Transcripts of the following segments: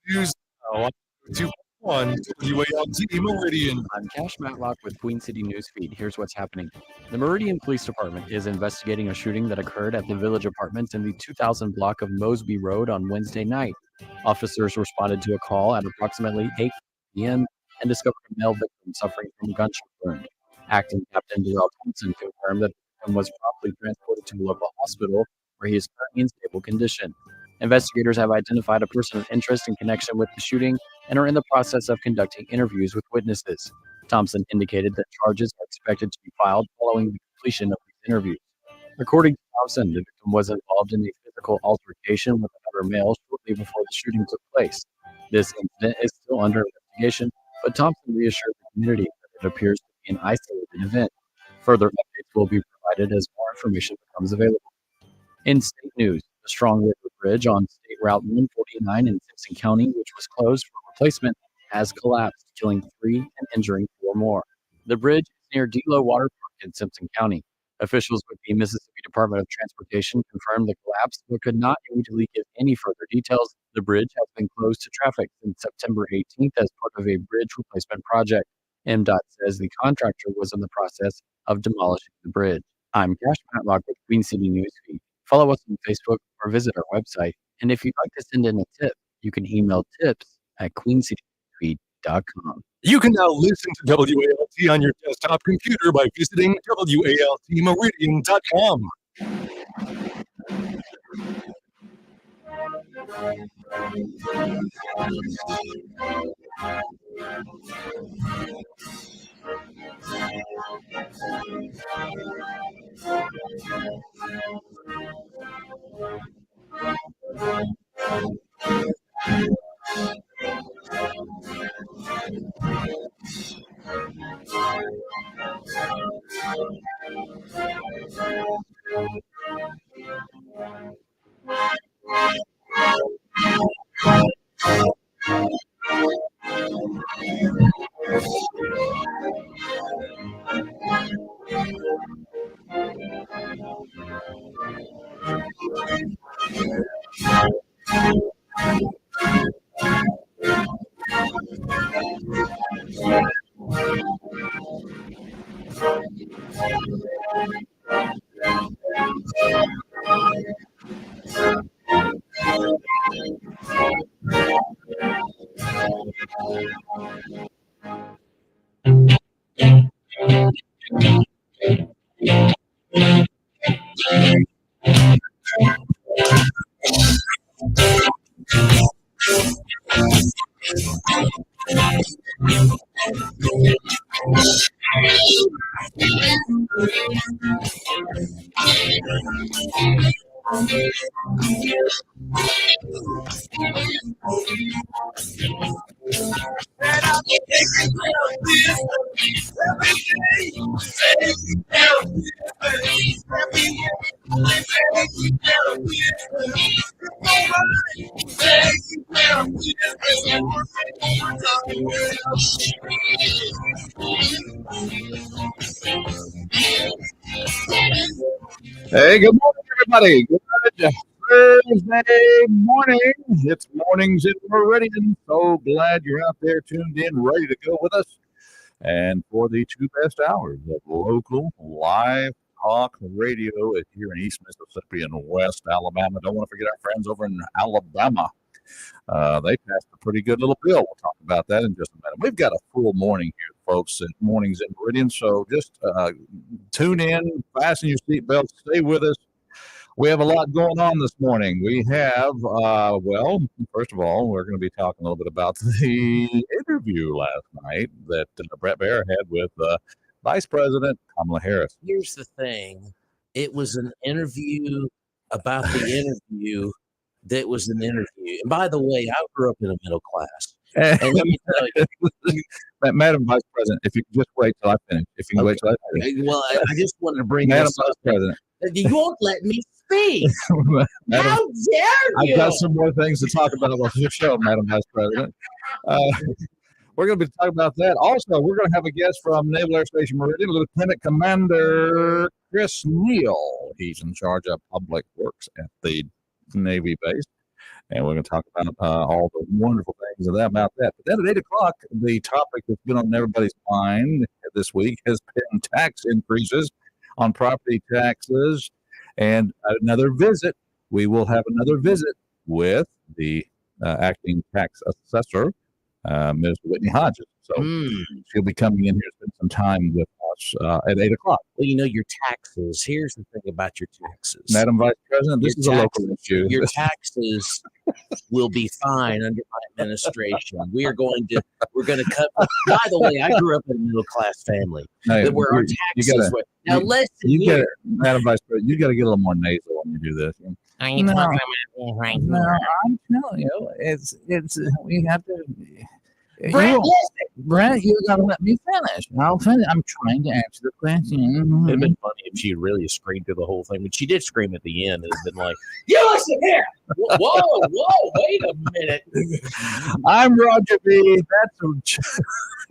News now on 2.1 WALT Meridian. I'm Cash Matlock with Queen City Newsfeed. Here's what's happening. The Meridian Police Department is investigating a shooting that occurred at the Village Apartments in the 2000 block of Mosby Road on Wednesday night. Officers responded to a call at approximately 8 p.m. and discovered a male victim suffering from a gunshot wound. Acting Captain Darrell Thompson confirmed that the victim was promptly transported to a local hospital where he is currently in stable condition. Investigators have identified a person of interest in connection with the shooting and are in the process of conducting interviews with witnesses. Thompson indicated that charges are expected to be filed following the completion of these interviews. According to Thompson, the victim was involved in a physical altercation with another male shortly before the shooting took place. This incident is still under investigation, but Thompson reassured the community that it appears to be an isolated event. Further updates will be provided as more information becomes available. In state news, the Strong River Bridge on State Route 149 in Simpson County, which was closed for replacement, has collapsed, killing 3 and injuring 4 more. The bridge is near Delo Water Park in Simpson County. Officials with the Mississippi Department of Transportation confirmed the collapse, but could not immediately give any further details. The bridge has been closed to traffic since September 18th as part of a bridge replacement project. MDOT says the contractor was in the process of demolishing the bridge. I'm Cash Matlock with Queen City Newsfeed. Follow us on Facebook or visit our website. And if you'd like to send in a tip, you can email tips@queencityfeed.com. You can now listen to WALT on your desktop computer by visiting WALTmeridian.com. Hey, good morning, everybody. Good Thursday morning. It's Mornings in Meridian. So glad you're out there tuned in, ready to go with us. And for the 2 best hours of local live talk radio here in East Mississippi and West Alabama. Don't want to forget our friends over in Alabama. They passed a pretty good little bill. We'll talk about that in just a minute. We've got a full morning here, folks, at Mornings in Meridian. So just tune in, fasten your seatbelts, stay with us. We have a lot going on this morning. We have, well, first of all, we're going to be talking a little bit about the interview last night that Brett Baer had with Vice President Kamala Harris. Here's the thing. It was an interview about the interview that was an interview. And by the way, I grew up in a middle class. And let me tell you, Madam Vice President, if you can just wait till I finish. If you can wait till I finish. Well, I just wanted to bring Madam this Vice up. President. You won't let me speak. Madam, How dare you? I've got some more things to talk about on your show, Madam Vice President. We're going to be talking about that. Also, we're going to have a guest from Naval Air Station Meridian, Lieutenant Commander Chris Neal. He's in charge of public works at the Navy base. And we're going to talk about all the wonderful things about that. But then at 8 o'clock, the topic that's been on everybody's mind this week has been tax increases on property taxes and another visit. We will have another visit with the acting tax assessor, Ms. Whitney Hodges. So she'll be coming in here to spend some time with us at 8 o'clock. Well, your taxes. Here's the thing about your taxes. Madam Vice President, this is a local issue. Your taxes will be fine under my administration. We're going to cut. By the way, I grew up in a middle class family where our taxes were. Now listen, Madam Vice President, you got to get a little more nasal when you do this. I ain't talking about me right now. I'm telling you, it's we have to. Brent, you gotta let me finish. I'll finish. I'm trying to answer the question. It'd been funny if she really screamed through the whole thing, but she did scream at the end. It's been like, "You listen here! Whoa! Wait a minute!" I'm Roger B.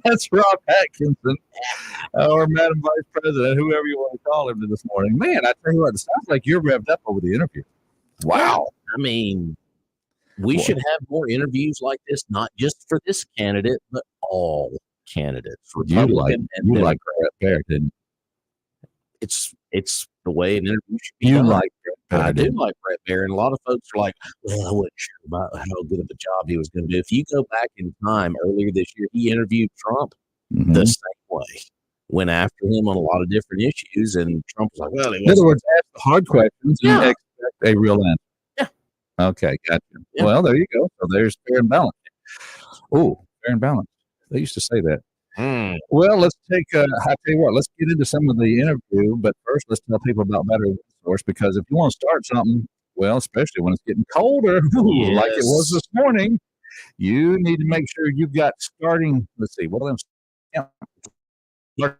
That's Rob Atkinson, or Madam Vice President, whoever you want to call him this morning. Man, I tell you what, it sounds like you're revved up over the interview. Wow. I mean, we should have more interviews like this, not just for this candidate, but all candidates. You like Brett Baer, didn't you? It's the way an interview should be. You done. like Brett Baer. I do like Brett Baer, and a lot of folks are like, "Well, I wasn't sure about how good of a job he was going to do." If you go back in time earlier this year, he interviewed Trump the same way. Went after him on a lot of different issues, and Trump was like, "Well, in other words, ask the hard questions and expect a real answer." Okay, gotcha. Yeah. Well, there you go. So there's fair and balanced. Oh, fair and balanced. They used to say that. Well, let's take, I tell you what, let's get into some of the interview. But first, let's tell people about Battery One Source, because if you want to start something, well, especially when it's getting colder, like it was this morning, you need to make sure you've got starting, let's see, what are them?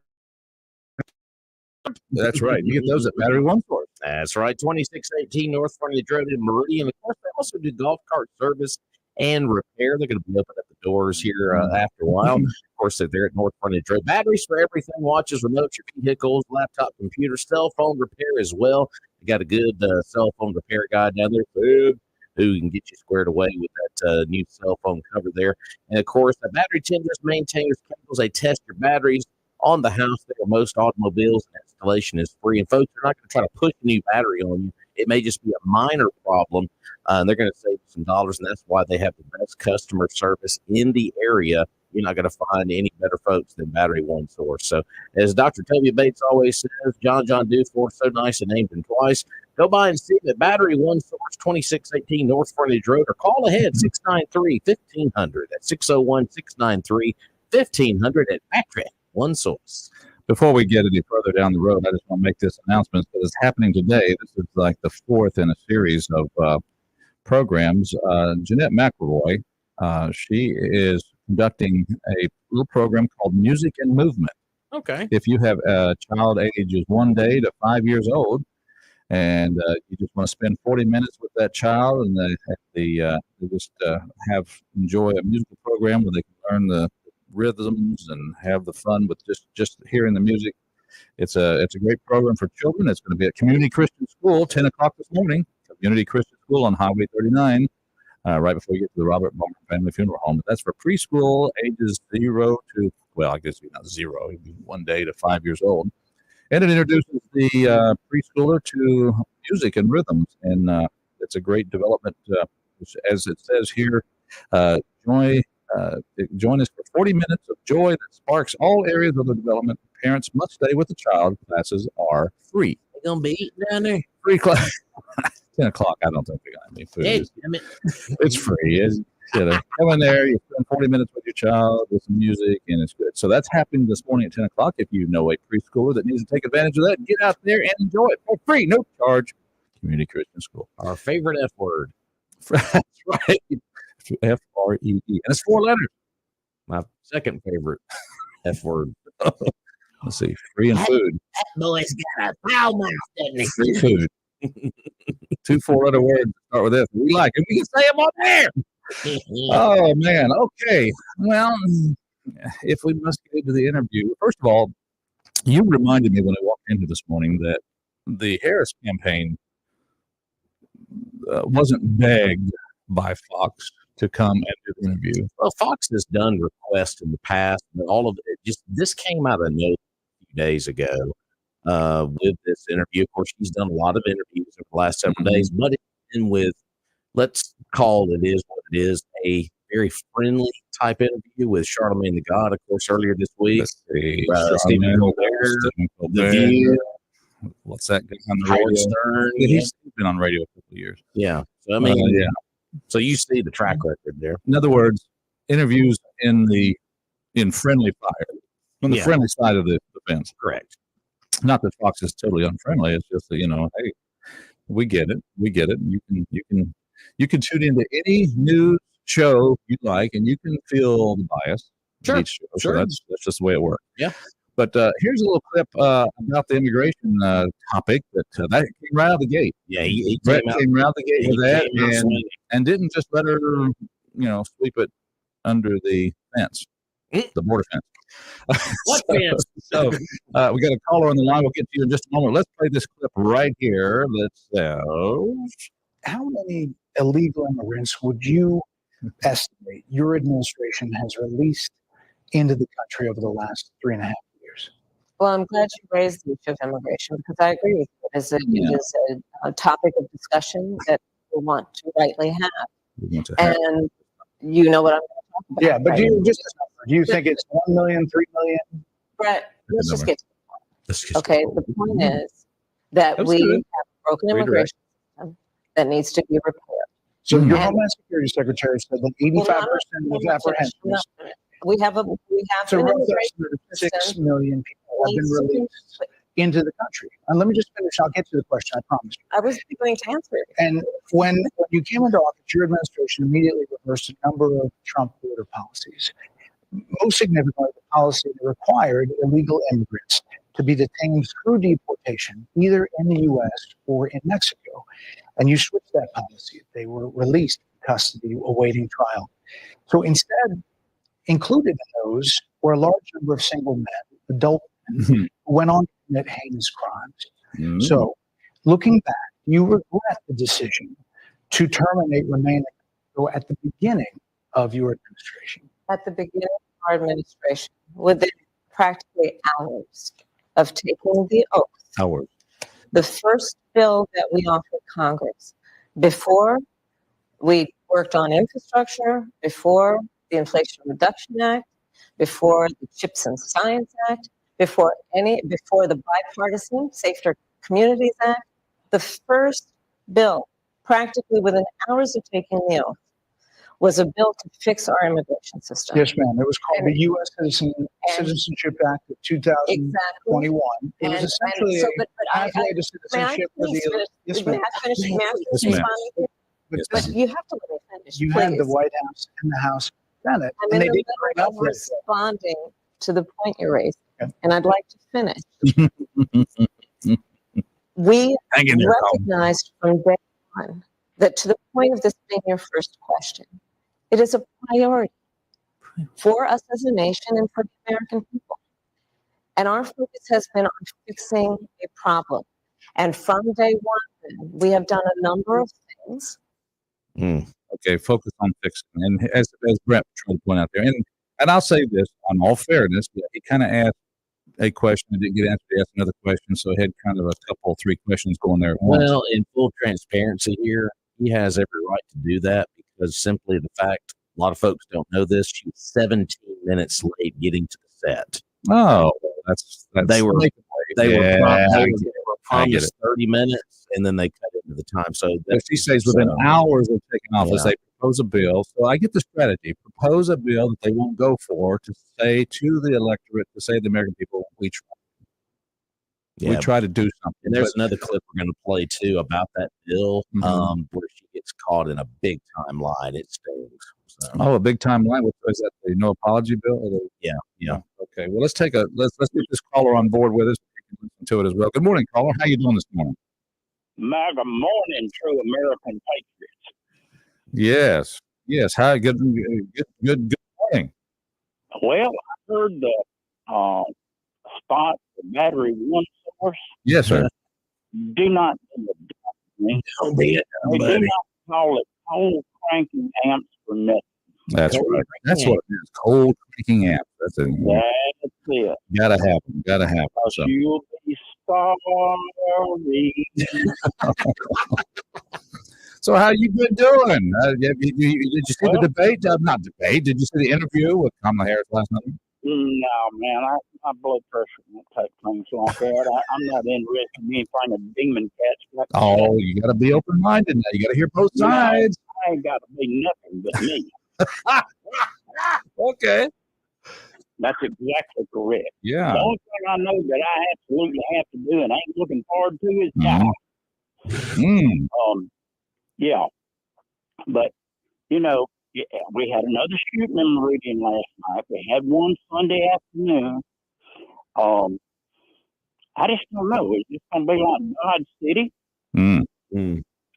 That's right. You get those at Battery One Source. That's right. 2618 North Frontage Road in Meridian. Of course, they also do golf cart service and repair. They're going to be opening up the doors here after a while. Of course, they're there at North Frontage Road. Batteries for everything, watches, remotes, your vehicles, laptop, computer, cell phone repair as well. You got a good cell phone repair guy down there, who can get you squared away with that new cell phone cover there. And, of course, the battery tenders, maintainers, cables, they test your batteries on the house there. Most automobiles, and installation is free. And folks, they're not going to try to push a new battery on you. It may just be a minor problem, and they're going to save some dollars, and that's why they have the best customer service in the area. You're not going to find any better folks than Battery One Source. So, as Dr. Toby Bates always says, John Dewforth, so nice and named him twice. Go by and see him at Battery One Source, 2618 North Frontage Road, or call ahead 693-1500 at 601-693-1500 at Battery One Source. Before we get any further down the road, I just want to make this announcement that is happening today. This is like the fourth in a series of programs. Jeanette McElroy, she is conducting a little program called Music and Movement. Okay. If you have a child ages 1 day to 5 years old, and you just want to spend 40 minutes with that child, and they just enjoy a musical program where they can learn the rhythms and have the fun with just hearing the music. It's a great program for children. It's going to be at Community Christian School, 10 o'clock this morning. Community Christian School on Highway 39, right before you get to the Robert Bowman Family Funeral Home. That's for preschool ages 0 to, well, I guess not 0, it'd be 1 day to 5 years old. And it introduces the preschooler to music and rhythms, and it's a great development. As it says here, join us for 40 minutes of joy that sparks all areas of the development. Parents must stay with the child. Classes are free. They're going to be eating down there? Free class. 10 o'clock. I don't think we're going to have any food. Hey, damn it. It's free. Come in there, you spend 40 minutes with your child with some music, and it's good. So that's happening this morning at 10 o'clock. If you know a preschooler that needs to take advantage of that, get out there and enjoy it for free, no charge. Community Christian School. Our favorite F word. That's right. F-R-E-E. And it's 4 letters. My second favorite F word. Let's see. Free and food. That boy's got a foul mouth, doesn't he? Free food. 2 4-letter words start with F. We like it. We can say them on there. Oh, man. Okay. Well, if we must get into the interview, first of all, you reminded me when I walked into this morning that the Harris campaign wasn't begged by Fox to come and do the interview? Well, Fox has done requests in the past, but all of it this came out of nowhere a few days ago with this interview. Of course, she's done a lot of interviews over the last several days, but it's been with, let's call it is what it is, a very friendly type interview with Charlemagne the God, of course, earlier this week. Stephen Colbert, The View. What's that guy on the Howard radio? Stern. He's been on radio a couple of years. Yeah. So, I mean, so you see the track record there. In other words, interviews in friendly fire, on the friendly side of the fence. Correct. Not that Fox is totally unfriendly. It's just that, hey, we get it. You can tune into any news show you like, and you can feel the bias. Sure. Each show. So that's just the way it works. Yeah. But here's a little clip about the immigration topic that came right out of the gate. Yeah, he Brett came right out of the gate with that, and didn't just let her, sweep it under the fence, the border fence. What fence? So we got a caller on the line. We'll get to you in just a moment. Let's play this clip right here. How many illegal immigrants would you estimate your administration has released into the country over the last 3.5 years? Well, I'm glad you raised the issue of immigration because I agree with you. It is a topic of discussion that we want to rightly have. And you know what I'm going to talk about. Yeah, but right? do you think it's 1 million, 3 million? Brett, let's just get to the point. Okay, the point is that we have a broken immigration system that needs to be repaired. So your Homeland Security Secretary said that 85% of apprehensions. We have an immigration system. 6 million people have been released into the country. And let me just finish. I'll get to the question, I promise you. I was going to answer it. And when you came into office, your administration immediately reversed a number of Trump border policies. Most significantly, the policy that required illegal immigrants to be detained through deportation, either in the U.S. or in Mexico. And you switched that policy. They were released in custody awaiting trial. So instead, included in those were a large number of single men, adult men, who went on to commit heinous crimes. So looking back, you regret the decision to terminate Remain at the beginning of your administration. At the beginning of our administration, within practically hours of taking the oath, the first bill that we offered Congress, before we worked on infrastructure, before the Inflation Reduction Act, before the CHIPS and Science Act, before the bipartisan Safer Communities Act, the first bill, practically within hours of taking the oath, was a bill to fix our immigration system. Yes, ma'am. It was called the U.S. Citizenship Act of 2021. It was essentially a pathway to citizenship for the Yes, ma'am. But you have to let me finish. You had the White House and the House Senate, I'm in the middle of responding to the point you raised, and I'd like to finish. We recognized from day one that, to the point of this being your first question, it is a priority for us as a nation and for the American people. And our focus has been on fixing a problem. And from day one, we have done a number of things. Okay, focus on fixing. And as Brett tried to point out there, and I'll say this, on all fairness, he kind of asked a question and didn't get answered. He asked another question, so he had kind of a couple, 3 questions going there at once. Well, in full transparency here, he has every right to do that because simply the fact, a lot of folks don't know this, she was 17 minutes late getting to the set. Oh, that's they were promised 30 minutes, and then they cut into the time. So she says within hours of taking office, they propose a bill. So I get the strategy: propose a bill that they won't go for, to say to the electorate, to say to the American people, we try. We try to do something. And there's another clip we're going to play too about that bill, where she gets caught in a big time lie. It stings. So. Oh, a big time lie. What is that? The no apology bill? Or the, yeah. Okay. Well, let's get this caller on board with us. We can listen to it as well. Good morning, caller. How you doing this morning? MAGA morning, true American patriots. Yes. Hi. Good morning. Well, I heard the spot for battery one source. Yes, sir. Do not do not call it coal cranking amps for nothing. That's right. That's what it is. Cold cranking amps. That's it. That's it. Gotta have them. Gotta have them. So. You'll be sorry. So how you been doing? Did you see the debate? Not debate. Did you see the interview with Kamala Harris last night? No, man. My blood pressure won't take things like that. I'm not interested in anything a demon catch. Oh, you got to be open-minded now. You got to hear both sides. I ain't got to be nothing but me. Okay. That's exactly correct. Yeah. The only thing I know that I absolutely have to do and ain't looking forward to is die. Yeah. But, you know, we had another shooting in Meridian last night. We had one Sunday afternoon. I just don't know. Is this going to be like Dodge City?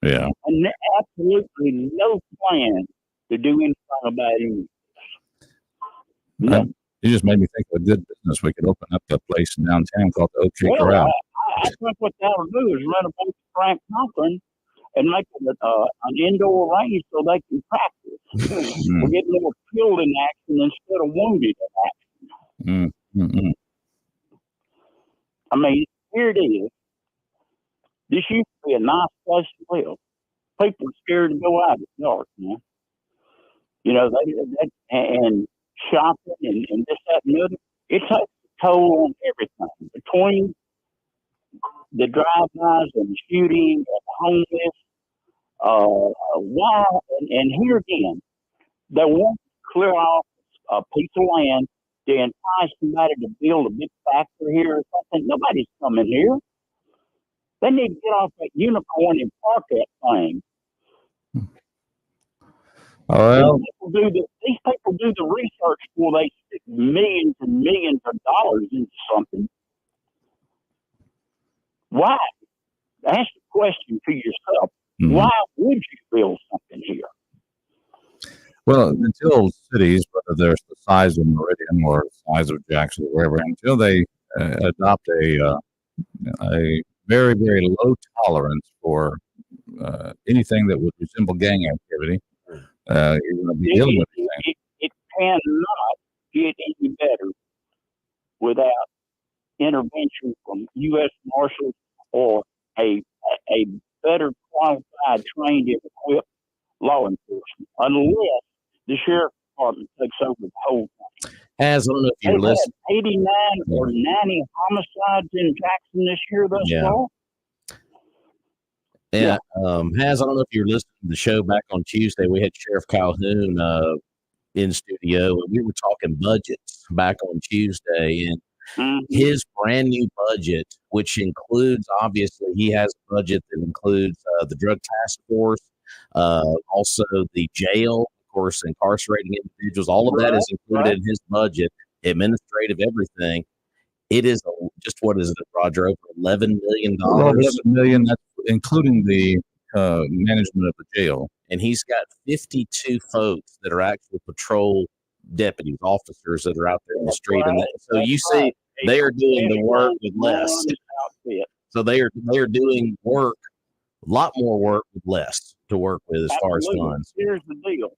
Yeah. And absolutely no plan to do anything about it. No. You just made me think of a good business. We could open up a place in downtown called the Oak Tree Corral. I think what that'll do is run a bunch of Frank Conklin and make it an indoor range so they can practice. We're getting more killed in action instead of wounded in action. I mean, here it is. This used to be a nice place to live. People are scared to go out at dark, man. You know, and shopping and this, that, and the other. It takes a toll on everything. Between the drive-bys and the shooting and the homeless, why? And here again, they want to clear off a piece of land to entice somebody to build a big factory here or something. Nobody's coming here. They need to get off that unicorn and park that thing. Well, these people do the research before they stick millions and millions of dollars into something. Why? Ask the question to yourself. Why would you build something here? Well, until cities, whether they're the size of Meridian or the size of Jackson or wherever, until they adopt a very, very low tolerance for anything that would resemble gang activity, you're going to be dealing with anything. It cannot get any better without intervention from U.S. Marshals or a better qualified, trained, and equipped law enforcement, unless the sheriff's department takes over the whole thing. I don't know if you're listening. 89 or 90 homicides in Jackson this year thus far. Yeah. I don't know if you're listening to the show back on Tuesday. We had Sheriff Calhoun in studio, and we were talking budgets back on Tuesday. And his brand new budget, which includes, obviously, he has a budget that includes the drug task force, also the jail, of course, incarcerating individuals. All of that is included in his budget, administrative, everything. It is just, what is it, Roger? Over $11 million. $11 million, that's including the management of the jail. And he's got 52 folks that are actual patrol deputies, officers that are out there in the street. And so you see, they are doing the work with less. So they are doing work, a lot more work with less to work with as far as funds. Here's the deal.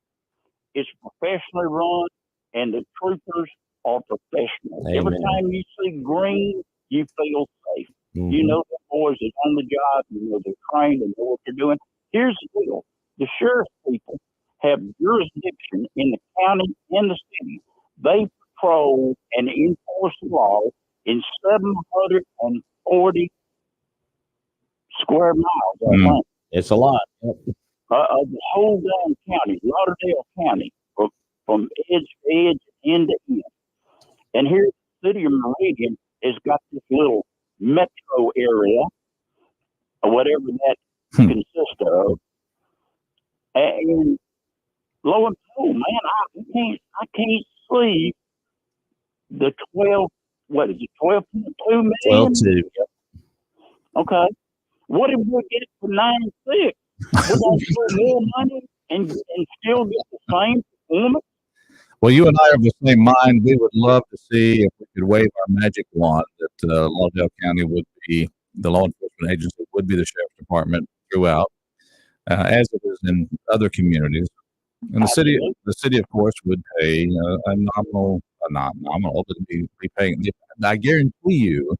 It's professionally run, and the troopers are professional. Amen. Every time you see green, you feel safe. You know the boys is on the job. You know they're trained and know what they're doing. Here's the deal. The sheriff's people have jurisdiction in the county and the city. They patrol and enforce the law in 740 square miles. I think. It's a lot. Of the whole damn county, Lauderdale County, from edge to edge, end to end. And here, the city of Meridian has got this little metro area, or whatever that consists of. And lo and behold, man, I can't see the 12. What is it? 12.2 million. 12.2. Okay. What if we get it for 9.6? We're going to put more money and still get the same performance. Well, you and I are of the same mind. We would love to see if we could wave our magic wand that Lauderdale County would be the law enforcement agency, would be the sheriff's department throughout. as it is in other communities. And the city, of course, would pay a nominal, not nominal, but be paying. I guarantee you,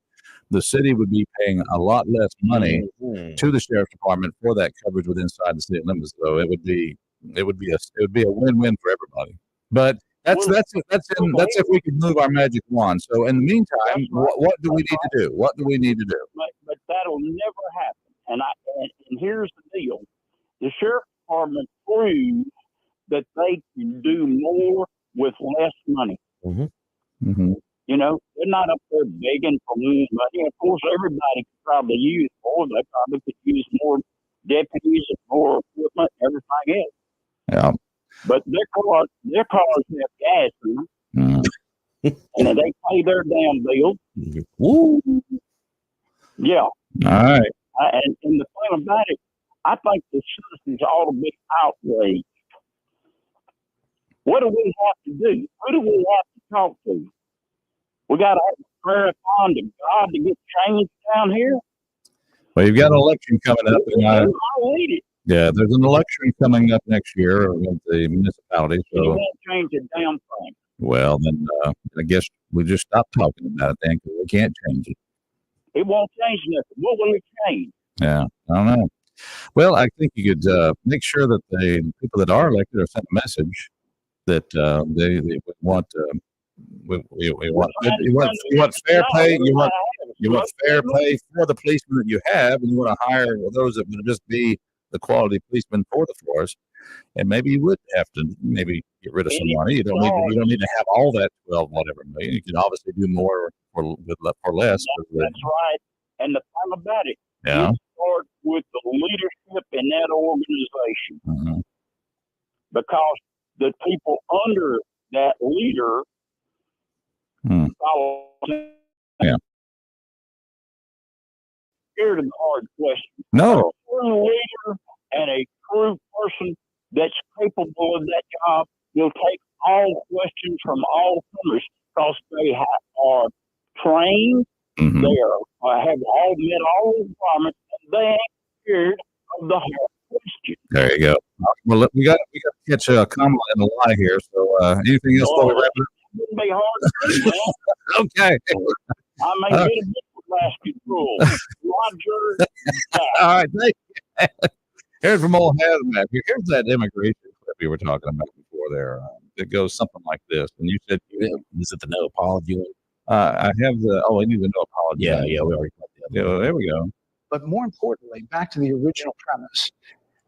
the city would be paying a lot less money to the sheriff's department for that coverage within inside the city limits. So it would be a win-win for everybody. But that's if we could move our magic wand. So in the meantime, what do we need to do? What do we need to do? But that'll never happen. And here's the deal: the sheriff's department proves that they can do more with less money. You know, they're not up there begging for more money. Of course, everybody could probably use more. They probably could use more deputies and more equipment, everything else. Yeah. But their cars have gas in them, and they pay their damn bill. Woo. Yeah. All right. And the thing about it, I think the citizens ought to be outraged. What do we have to do? Who do we have to talk to? We got to have a prayer upon to God to get change down here. Well, you've got an election coming up. And I hate it. Yeah, there's an election coming up next year with the municipality. So it won't change a damn thing. Well, then I guess we just stop talking about it then, because we can't change it. It won't change nothing. What will it change? Yeah, I don't know. Well, I think you could make sure that the people that are elected are sent a message that they want. We want fair pay. You want fair pay for the policemen that you have, and you want to hire those that would just be the quality policemen for the force. And maybe you would have to maybe get rid of some money. You don't need to have all that 12 whatever million. You can obviously do more for less. That's right. And the thing about it, yeah, it starts with the leadership in that organization, because the people under that leader. Yeah. Scared of the hard question. No. A true leader and a true person that's capable of that job will take all questions from all comers, because they are trained, they have all met all requirements, and they ain't scared of the hard question. There you go. Well, we got to catch Kamala in the lie here. So anything else before we wrap it up? Wouldn't be hard. Okay. I may get a bit of basketball. Roger. All right. Thank you. Here's from old Hazmat. Here's that immigration clip you were talking about before there. It goes something like this. And you said, is it the no apology one? I have the, I need the no apology. Yeah, we already got the other. Yeah, there we go. But more importantly, back to the original premise,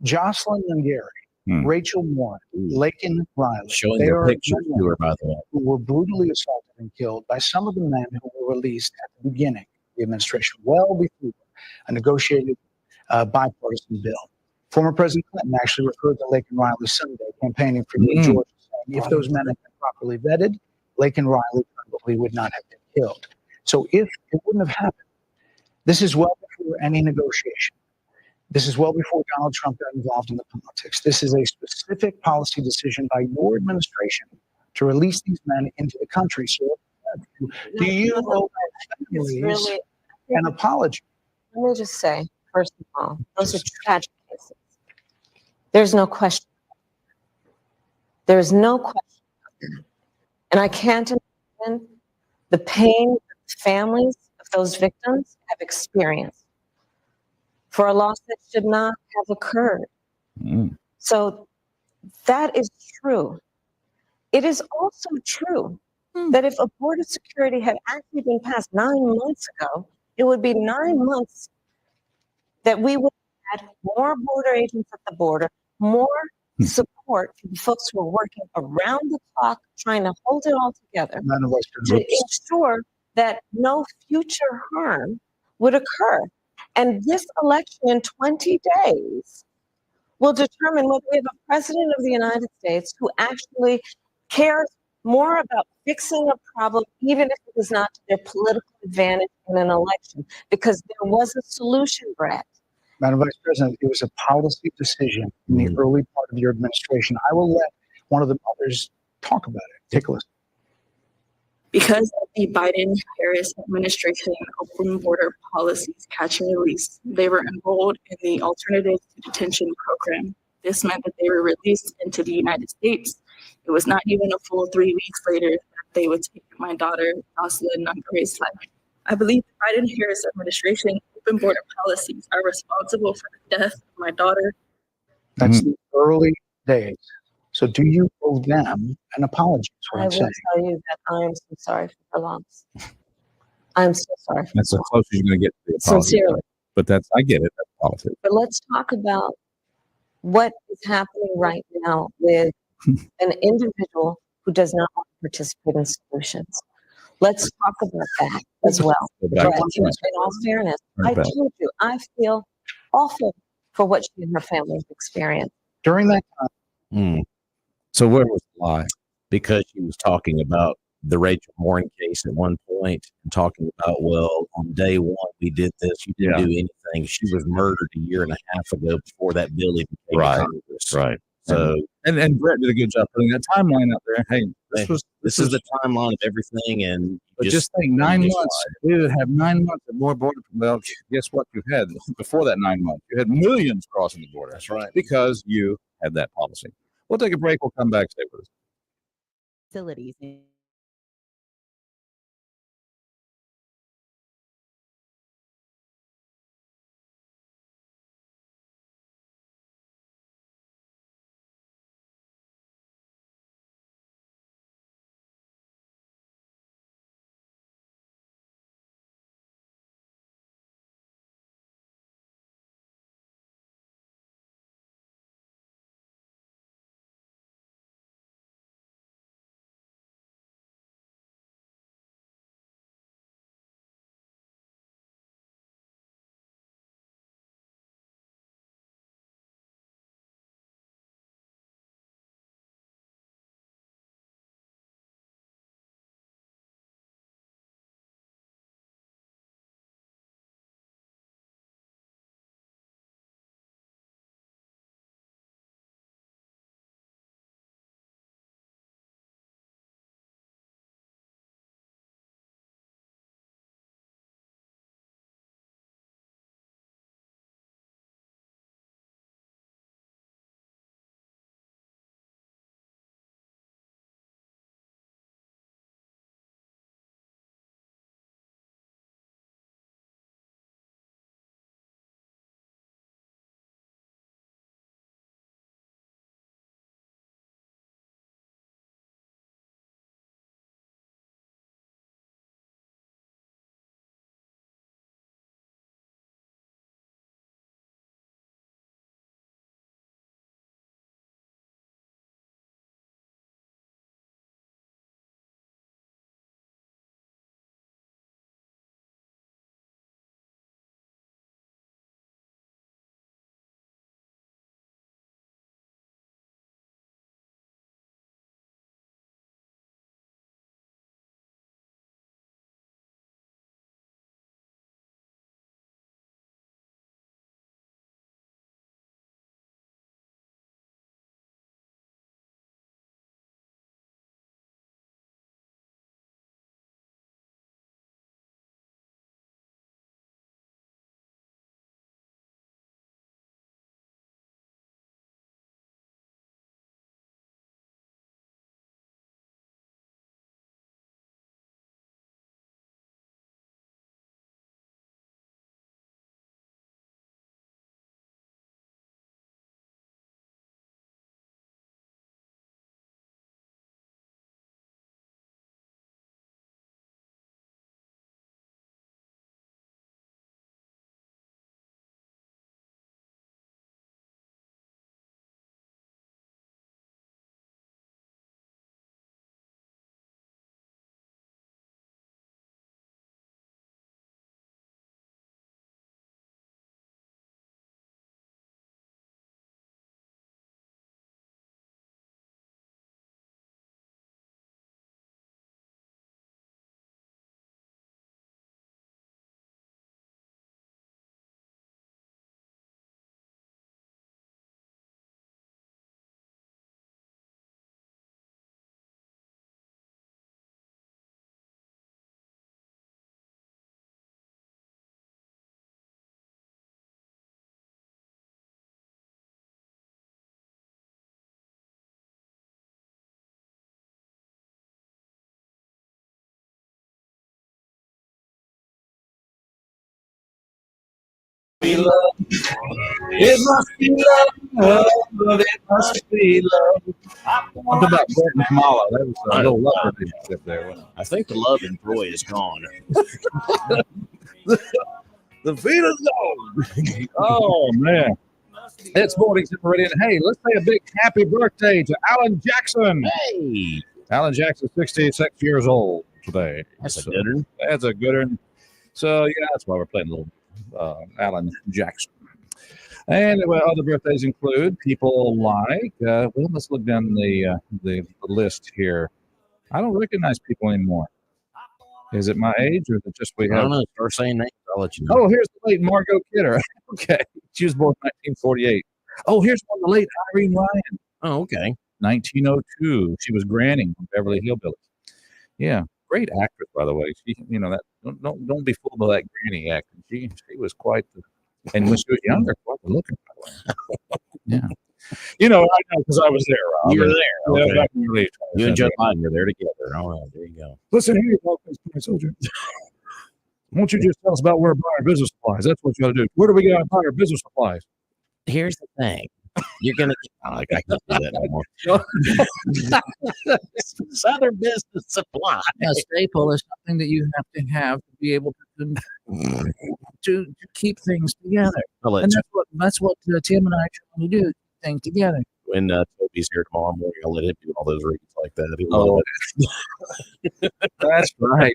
Jocelyn and Gary, Rachel Moore, Laken Riley. Showing their pictures to her, by the way. Who were brutally assaulted and killed by some of the men who were released at the beginning of the administration, well before a negotiated bipartisan bill. Former President Clinton actually referred to Laken Riley Sunday campaigning for Georgia, saying if those men had been properly vetted, Laken Riley probably would not have been killed. So if it wouldn't have happened, this is well before any negotiation. This is well before Donald Trump got involved in the politics. This is a specific policy decision by your administration to release these men into the country. So do you owe families an apology? Let me just say, first of all, those are tragic cases. There's no question. There's no question. And I can't imagine the pain that families of those victims have experienced for a loss that should not have occurred. So that is true. It is also true that if a border security had actually been passed 9 months ago, it would be 9 months that we would have had more border agents at the border, more support for the folks who are working around the clock, trying to hold it all together to ensure that no future harm would occur. And this election in 20 days will determine whether we have a president of the United States who actually cares more about fixing a problem, even if it is not to their political advantage in an election, because there was a solution, Brad. Madam Vice President, it was a policy decision in the early part of your administration. I will let one of the others talk about it. Take a listen. Because of the Biden-Harris administration open border policies catch and release, they were enrolled in the Alternative to Detention program. This meant that they were released into the United States. It was not even a full 3 weeks later that they would take my daughter, Jocelyn, Nungare's life. I believe the Biden-Harris administration open border policies are responsible for the death of my daughter. That's the early days. So do you owe them an apology? Is what I I'm will saying. tell you that I am so sorry for her loss. I'm so sorry for That's the her loss. closest you're going to get to the apology. Sincerely. But I get it. That's politics. But let's talk about what is happening right now with an individual who does not want to participate in solutions. Let's talk about that as well. Go back But to in all fairness, I back. told you, I feel awful for what she and her family have experienced. During that time, So where was the lie? Because she was talking about the Rachel Warren case at one point and talking about, well, on day one, we did this. You didn't do anything. She was murdered a year and a half ago before that bill even came to Congress. Right. So And Brett did a good job putting that timeline out there. Hey, this is the timeline of everything. And But just think, 9 months. We would have 9 months of more border. Well, guess what? You had before that 9 months. You had millions crossing the border. That's right. Because you had that policy. We'll take a break. We'll come back. Stay with us. Facilities. be love. It must be love. It must be love. I'm talking about Brett and Kamala. That was a little love relationship there. Wasn't it? I think the love in Troy is gone. The feeling's gone. Oh, man. It's Mornings in Meridian. Hey, let's say a big happy birthday to Alan Jackson. Hey, Alan Jackson, 66 years old today. that's a good one. That's a good one. So, yeah, that's why we're playing a little Alan Jackson. And other birthdays include people like, well, let's look down the list here. I don't recognize people anymore. Is it my age or is it just we I have? don't know. Start saying names. I'll let you know. Oh, here's the late Margot Kidder. Okay. She was born in 1948. Oh, here's one, the late Irene Ryan. Oh, okay. 1902. She was Granny from Beverly Hillbillies. Yeah. Great actress, by the way. She, that don't be fooled by that Granny acting. She was quite the, and when she was younger, quite the looker, by the way. Yeah. I know because I was there, Rob. You were there. Yeah, Okay. back in the early You and 20s. Joe Biden were there together. All right, there you go. Listen here, soldier. Won't you just tell us about where to buy our business supplies? That's what you got to do. Where do we get our buy our business supplies? Here's the thing. You're gonna. I can't do that anymore. Southern Business Supply. A staple is something that you have to be able to keep things together. I'll let And you- that's what Tim and I are trying to do, keep things together. when Toby's here tomorrow morning, I'll let him do all those reads like that. He'll Oh, love it. that's right.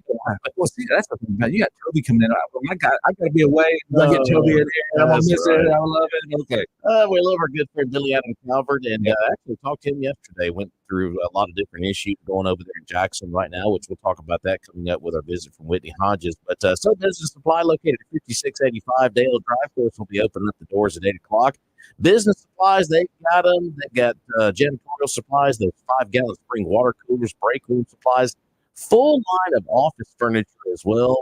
Well, see, that's the thing about you got Toby coming in. I got to be away. I get Toby in here. I'm gonna That's miss right. it. I love it. Okay. We love our good friend Billy Adam Calvert, and actually talked to him yesterday. Went through a lot of different issues going over there in Jackson right now, which we'll talk about that coming up with our visit from Whitney Hodges. But so Business Supply, located at 5685 Dale Drive, course, will be opening up the doors at 8 o'clock. Business supplies, they've got them. They've got janitorial supplies. There's 5-gallon spring water coolers, break room supplies, full line of office furniture as well.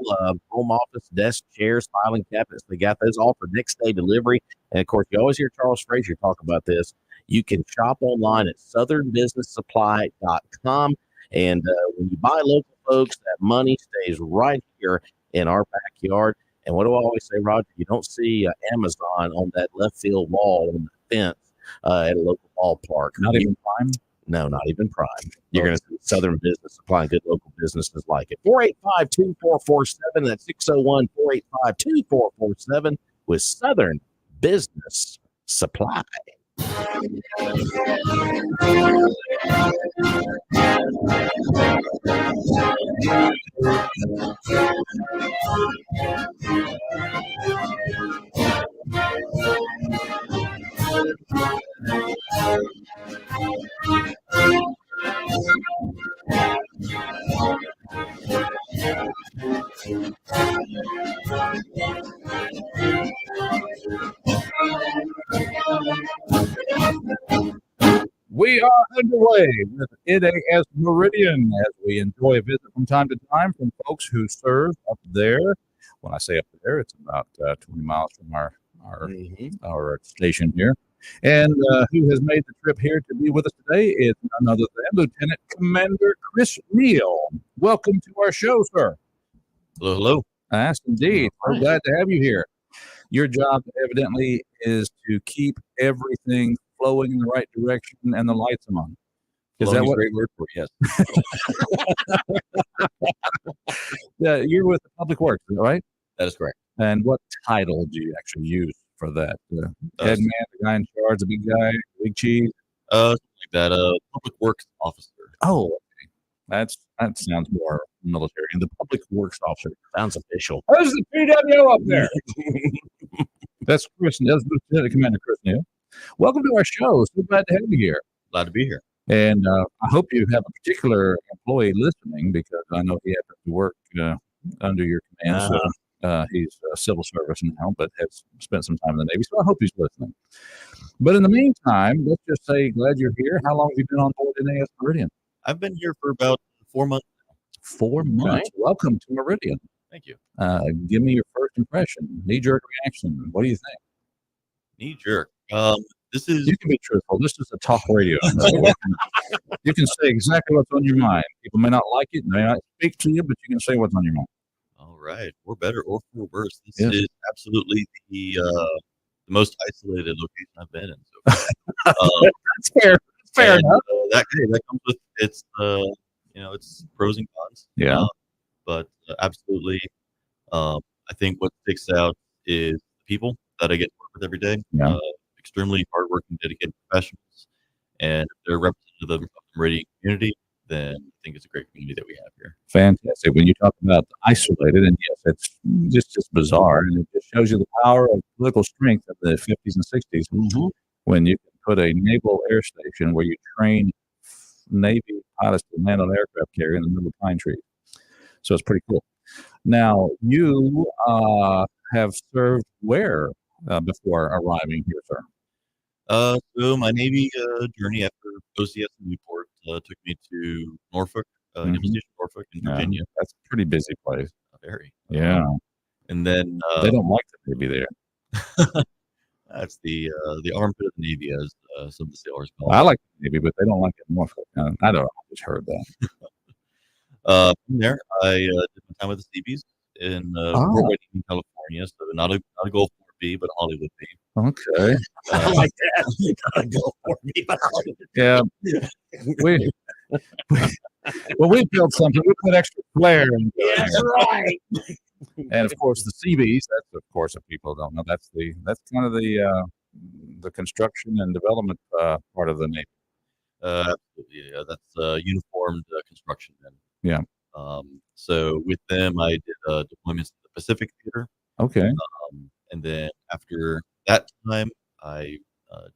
Home office, desk, chairs, filing cabinets. They got those all for next day delivery. And of course, you always hear Charles Frazier talk about this. You can shop online at southernbusinesssupply.com. And when you buy local, folks, that money stays right here in our backyard. And what do I always say, Roger? You don't see Amazon on that left field wall on the fence at a local ballpark. Not even Prime? No, not even Prime. You're going to see Southern Business Supply and good local businesses like it. 485-2447. That's 601-485-2447 with Southern Business Supply. We are underway with NAS Meridian as we enjoy a visit from time to time from folks who serve up there. When I say up there, it's about 20 miles from our station here. And who has made the trip here to be with us today is none other than Lieutenant Commander Chris Neal. Welcome to our show, sir. Hello, hello. Yes, indeed. We're glad to have you here. Your job evidently is to keep everything flowing in the right direction and the lights on. Is that what? Great word for it? Yes. Yeah, you're with the Public Works, right? That is correct. And what title do you actually use for that? Head man, the guy in charge, the big guy, big chief? Something like that. Public Works Officer. Oh, okay. That sounds more military. The Public Works Officer. Sounds official. There's the PWO up there. That's Chris. That's Lieutenant Commander Chris Neal. Welcome to our show. So glad to have you here. Glad to be here. And I hope you have a particular employee listening because I know he happens to work under your command. So he's civil service now, but has spent some time in the Navy. So I hope he's listening. But in the meantime, let's just say glad you're here. How long have you been on board NAS Meridian? I've been here for about 4 months. 4 months. Right. Welcome to Meridian. Thank you. Give me your first impression, knee-jerk reaction. What do you think? Knee jerk. This is You can be truthful. This is a talk radio. You can say exactly what's on your mind. People may not like it, may not speak to you, but you can say what's on your mind. all right, or better, or for worse. This Yes. is absolutely the most isolated location I've been in so far. That's fair. That's fair and enough. that comes with its its pros and cons. Yeah. But absolutely, I think what sticks out is the people that I get to work with every day. Yeah. Extremely hardworking, dedicated professionals, and if they're representative of the Meridian community, then I think it's a great community that we have here. Fantastic. When you talk about isolated, and yes, it's just bizarre, and it just shows you the power of political strength of the 50s and 60s when you can put a naval air station where you train Navy pilots to land on aircraft carrier in the middle of pine trees. So it's pretty cool. Now, you have served where before arriving here, sir? So my Navy journey after OCS in Newport took me to Norfolk, Naval Station Norfolk in Virginia. That's a pretty busy place. Very. Yeah. And then They don't like the Navy there. that's the armpit of the Navy, as some of the sailors call I it. like the Navy, but they don't like it in Norfolk. I don't know. I just heard that. From there, I did my time with the Seabees in Fort Whitney, California. So not a Gulf War B, but a Hollywood B. Okay. I like that. Not a Gulf War B, but Yeah. Well, we built something. We put extra flair into it. that's right. And of course, the Seabees. That's of course, if people don't know, that's kind of the construction and development part of the Navy. Absolutely, yeah, that's uniformed construction. Then. Yeah. So with them, I did deployments to the Pacific Theater. Okay. And then after that time, I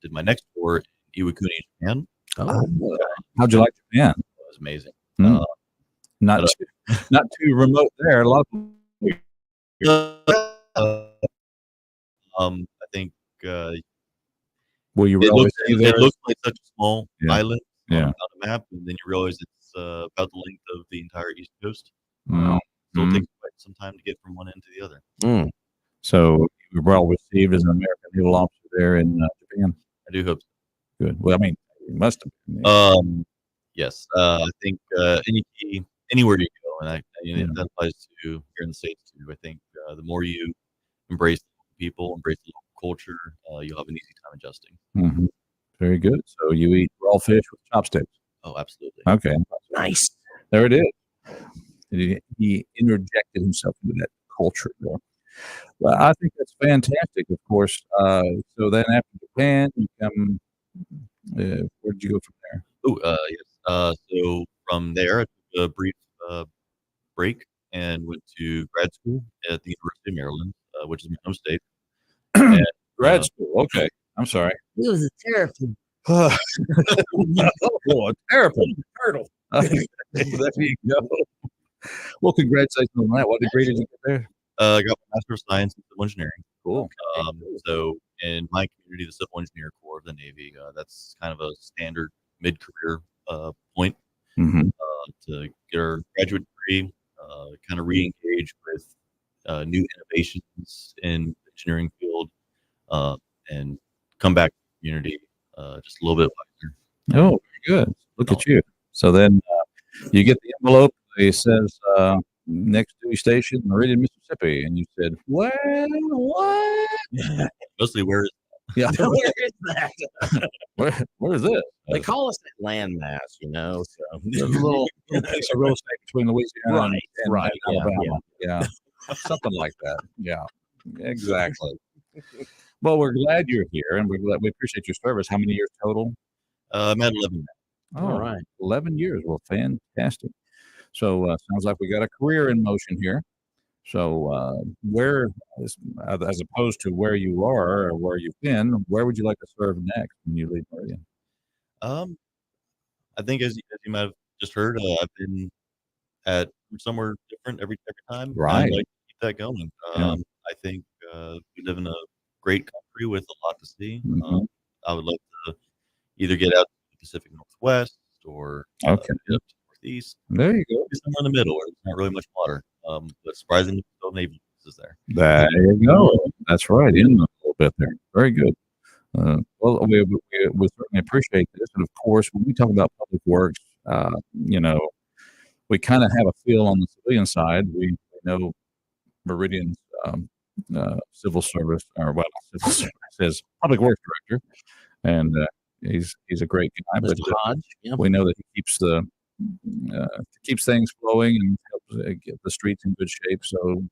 did my next tour in Iwakuni, Japan. How'd you like Japan? It was amazing. Not too remote there. A lot of I think Will you it always see there? looks, it looks like such a small Yeah. island Yeah. on the map, and then you realize it's about the length of the entire East Coast. Mm. So it takes quite some time to get from one end to the other. So you were well received as an American naval officer there in Japan. I do hope so. Good. Well, I mean, you must have been. Yes. I think anywhere you go, and that applies to here in the States too. I think the more you embrace people, embrace the local culture, you'll have an easy time adjusting. Mm-hmm. Very good. So you eat raw fish with chopsticks. Oh, absolutely. Okay. Nice. There it is. He interjected himself into that culture there. Well, I think that's fantastic, of course. So then after Japan, you come, where did you go from there? Oh, yes. So from there, I took a brief break and went to grad school at the University of Maryland, which is my home state. And, Grad school. Okay. I'm sorry. He was a terrapin. Oh, a terrapin. Turtle. There you go. Well, congratulations on that. What degree did you get there? I got my Master of Science in Civil Engineering. Cool. So in my community, the Civil Engineer Corps of the Navy, that's kind of a standard mid-career point to get our graduate degree, kind of re-engage with new innovations in the engineering field, and come back to the community just a little bit wiser. Oh, very good. Look at you. So then you get the envelope. It says next duty station, Meridian, Mississippi, and you said, "Well, what?" Mostly where is Yeah. Where is that? Where is this? They call us that landmass, So There's a little piece of real estate between Louisiana and right, yeah, Alabama. Yeah. Something like that. Yeah. Exactly. Well, we're glad you're here, and we appreciate your service. How many years total? I'm at 11 now. All right. 11 years. Well, fantastic. So sounds like we got a career in motion here. So where, as opposed to where you are or where you've been, where would you like to serve next when you leave Meridian? I think as you might have just heard, I've been at somewhere different every time. Right. I'd like to keep that going. I think we live in a great country with a lot to see. I would like to either get out to the Pacific Northwest or get up to the Northeast. There you go. Somewhere in the middle where there's not really much water. But surprisingly, still Navy is there. There you go. That's right. In a little bit there. Very good. Well, we certainly appreciate this. And of course, when we talk about public works, we kind of have a feel on the civilian side. We know Meridian's civil service, or well, civil service, his public works director, and he's a great guy. Mr. But Hodge, yeah. we know that he keeps things flowing and helps get the streets in good shape. So,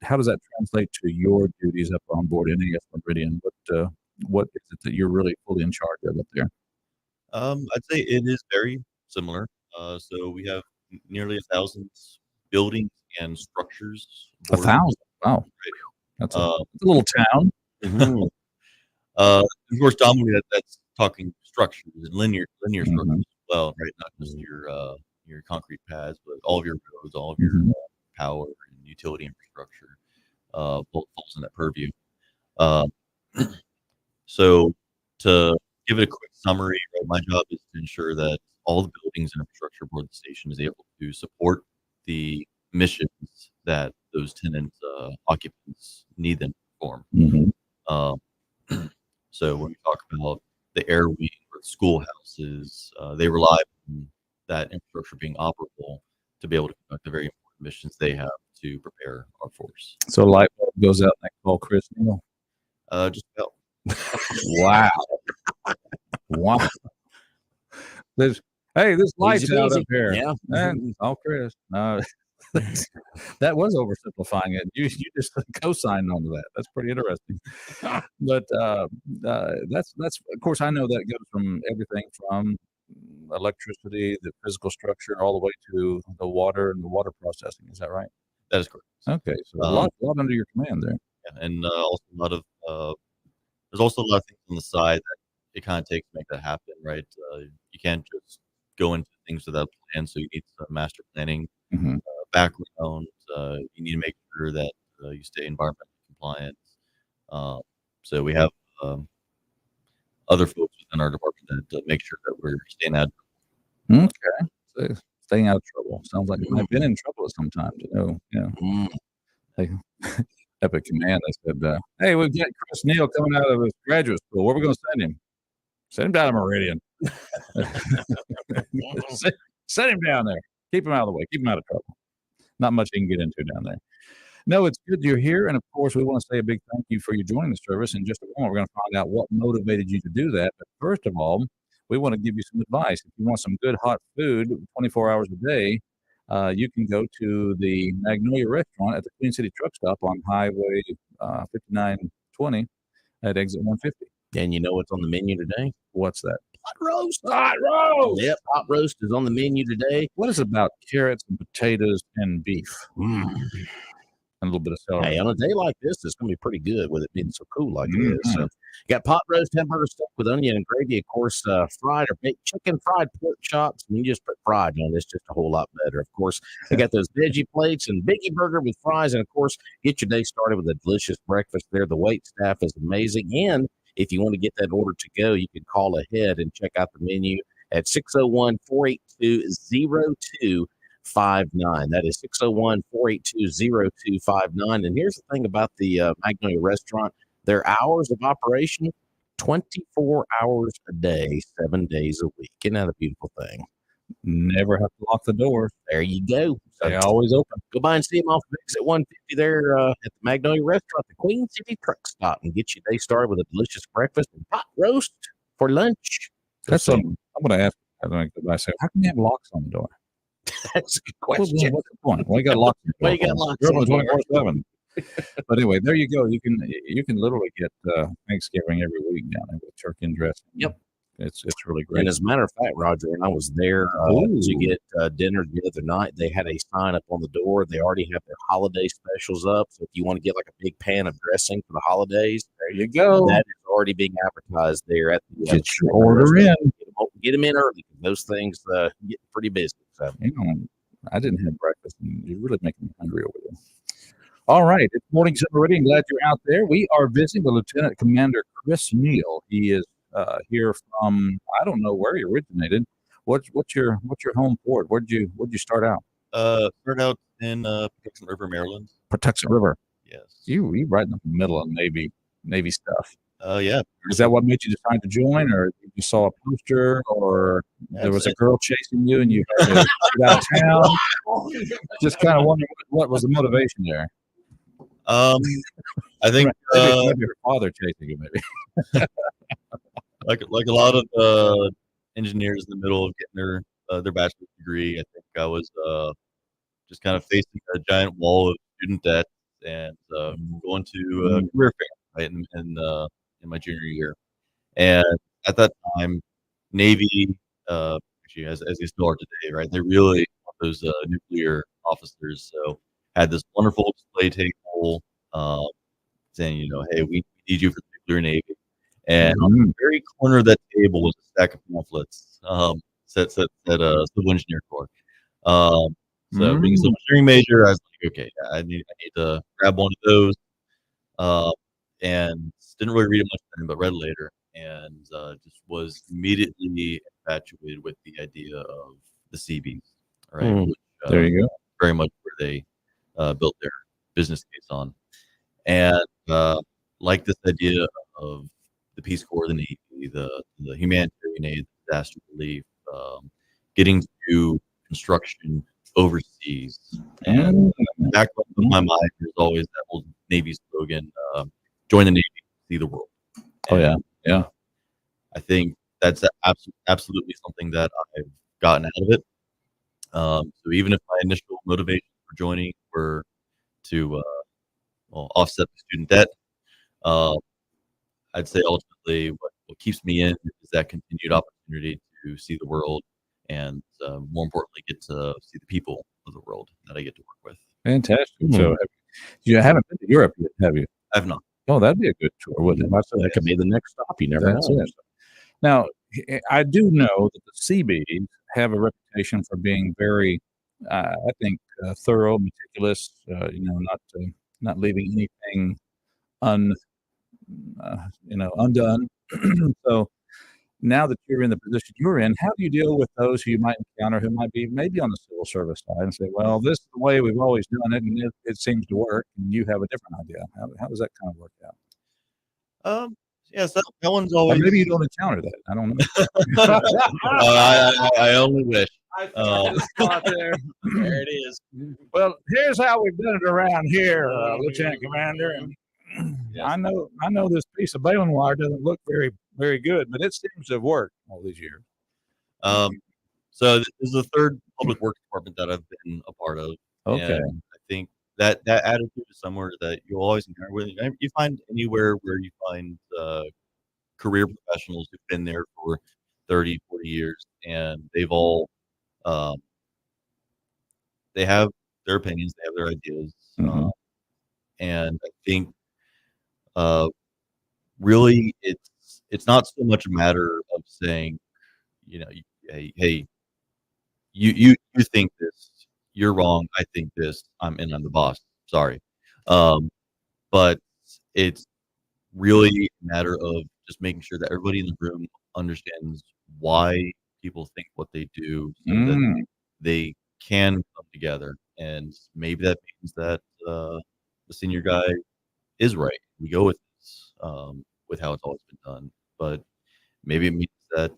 how does that translate to your duties up on board NAS Meridian? What is it that you're really fully in charge of up there? I'd say it is very similar. So we have nearly 1,000 buildings and structures. 1,000. Wow, that's a little town. Mhm. Of course, dominantly that's talking structures and linear structures as well, right? Not just your concrete pads, but all of your roads, all of your power and utility infrastructure, both falls in that purview. So to give it a quick summary, right, my job is to ensure that all the buildings and infrastructure aboard the station is able to support the missions that those tenant occupants need them to perform. So when we talk about the air wing or the schoolhouses, they rely on that infrastructure being operable to be able to conduct the very important missions they have to prepare our force. So light bulb goes out and I call Chris Neal. Just about. Wow. Wow. There's lights out up here. Yeah. And Chris. That was oversimplifying it. You just co-signed onto that. That's pretty interesting. But that's of course I know that goes from everything from electricity, the physical structure, all the way to the water and the water processing. Is that right? That is correct. Okay, so a lot under your command there. Yeah, and also a lot of there's also a lot of things on the side that it kind of takes to make that happen, right? You can't just go into things without a plan, so you need some master planning background. You need to make sure that you stay environmentally compliant. So we have other folks within our department that make sure that we're staying out. Okay, so staying out of trouble sounds like I've been in trouble sometimes. Hey, up at command, they said, "Hey, we've got Chris Neal coming out of his graduate school. Where are we going to send him? Send him down to Meridian. Send him down there. Keep him out of the way. Keep him out of trouble. Not much he can get into down there." No, it's good you're here. And of course, we want to say a big thank you for you joining the service. In just a moment, we're going to find out what motivated you to do that. But first of all, we want to give you some advice. If you want some good hot food 24 hours a day, you can go to the Magnolia Restaurant at the Queen City Truck Stop on Highway 5920 at exit 150. And you know what's on the menu today? What's that? Pot roast. Hot roast! Yep, pot roast is on the menu today. What is it about carrots and potatoes and beef? And a little bit of celery. Hey, on a day like this, it's going to be pretty good with it being so cool like it is. So, you got pot roast, hamburger stuffed with onion and gravy, of course, fried or baked chicken, fried pork chops, and you just put fried on it. It's just a whole lot better. Of course, they got those veggie plates and biggie burger with fries, and of course, get your day started with a delicious breakfast there. The wait staff is amazing, and if you want to get that order to go, you can call ahead and check out the menu at 601-482-0259. That is 601-482-0259. And here's the thing about the Magnolia Restaurant. Their hours of operation, 24 hours a day, 7 days a week. Isn't that a beautiful thing? Never have to lock the doors. There you go. They're always open. Go by and see them off of exit 150 there at the Magnolia Restaurant, the Queen City Truck Stop, and get your day started with a delicious breakfast and pot roast for lunch. That's something I'm going to ask. I say, how can you have locks on the door? That's a good question. What's the point? Well, you got locks. Well, you got locks on the door. 24/7. But anyway, there you go. You can literally get Thanksgiving every week down there with turkey and dressing. Yep. It's really great. And as a matter of fact, Roger, and I was there to get dinner the other night. They had a sign up on the door. They already have their holiday specials up. So if you want to get like a big pan of dressing for the holidays, there you go. That is already being advertised there at the get your order in. Get them in early because those things get pretty busy. So I didn't have breakfast, and you're really making me hungry over there. All right, it's Morning Sim Meridian. Glad you're out there. We are visiting with Lieutenant Commander Chris Neal. He is here from, I don't know where he originated. What's your home port? Where'd you start out? Started out in Patuxent River, Maryland. Patuxent River. Yes. You right in the middle of Navy stuff. Yeah. Is that what made you decide to join, or you saw a poster, or there was a girl chasing you and you had to get out of town? Just kind of wondering what was the motivation there. I think maybe her father chasing you, maybe. like a lot of engineers in the middle of getting their bachelor's degree. I think I was just kind of facing a giant wall of student debt and going to career fair right in my junior year. And at that time, Navy, actually as they still are today, right? They really want those nuclear officers. So had this wonderful display table saying, hey, we need you for the nuclear Navy. And on the very corner of that table was a stack of pamphlets said Civil Engineer Corps. So being a civil engineering major, I was like, okay, I need to grab one of those. And didn't really read it much then, but read later, and just was immediately infatuated with the idea of the CBs. Right, which, there you go. Very much where they built their business case on, and like this idea of the Peace Corps, the Navy, the humanitarian aid, disaster relief, getting to do construction overseas. And back of my mind, there's always that old Navy slogan, join the Navy, see the world. And, I think that's absolutely something that I've gotten out of it. So even if my initial motivation for joining were to offset the student debt, I'd say ultimately what keeps me in is that continued opportunity to see the world and more importantly, get to see the people of the world that I get to work with. Fantastic. So you haven't been to Europe yet, have you? I've not. Oh, that'd be a good tour, wouldn't it? That could be the next stop. You never know. It. Now, I do know that the CBs have a reputation for being very, I think, thorough, meticulous. Not leaving anything undone. So now that you're in the position you're in, how do you deal with those who you might encounter who might be maybe on the civil service side and say, well, this is the way we've always done it, and it seems to work, and you have a different idea. How does that kind of work out? Yes, that one's always. Or maybe you don't encounter that. I don't know. I only wish. There it is. Well, here's how we've done it around here, Lieutenant Commander. And I know this piece of baling wire doesn't look very, very good, but it seems to have worked all these years. So this is the third public works department that I've been a part of. Okay. And I think that attitude is somewhere that you'll always encounter. You find anywhere where you find career professionals who've been there for 30, 40 years, and they've all they have their opinions, they have their ideas, and I think really it's not so much a matter of saying, hey, you think this, you're wrong, I think this, I'm the boss. Sorry. But it's really a matter of just making sure that everybody in the room understands why people think what they do so that they can come together. And maybe that means that the senior guy is right. We go with this, with how it's always been done. But maybe it means that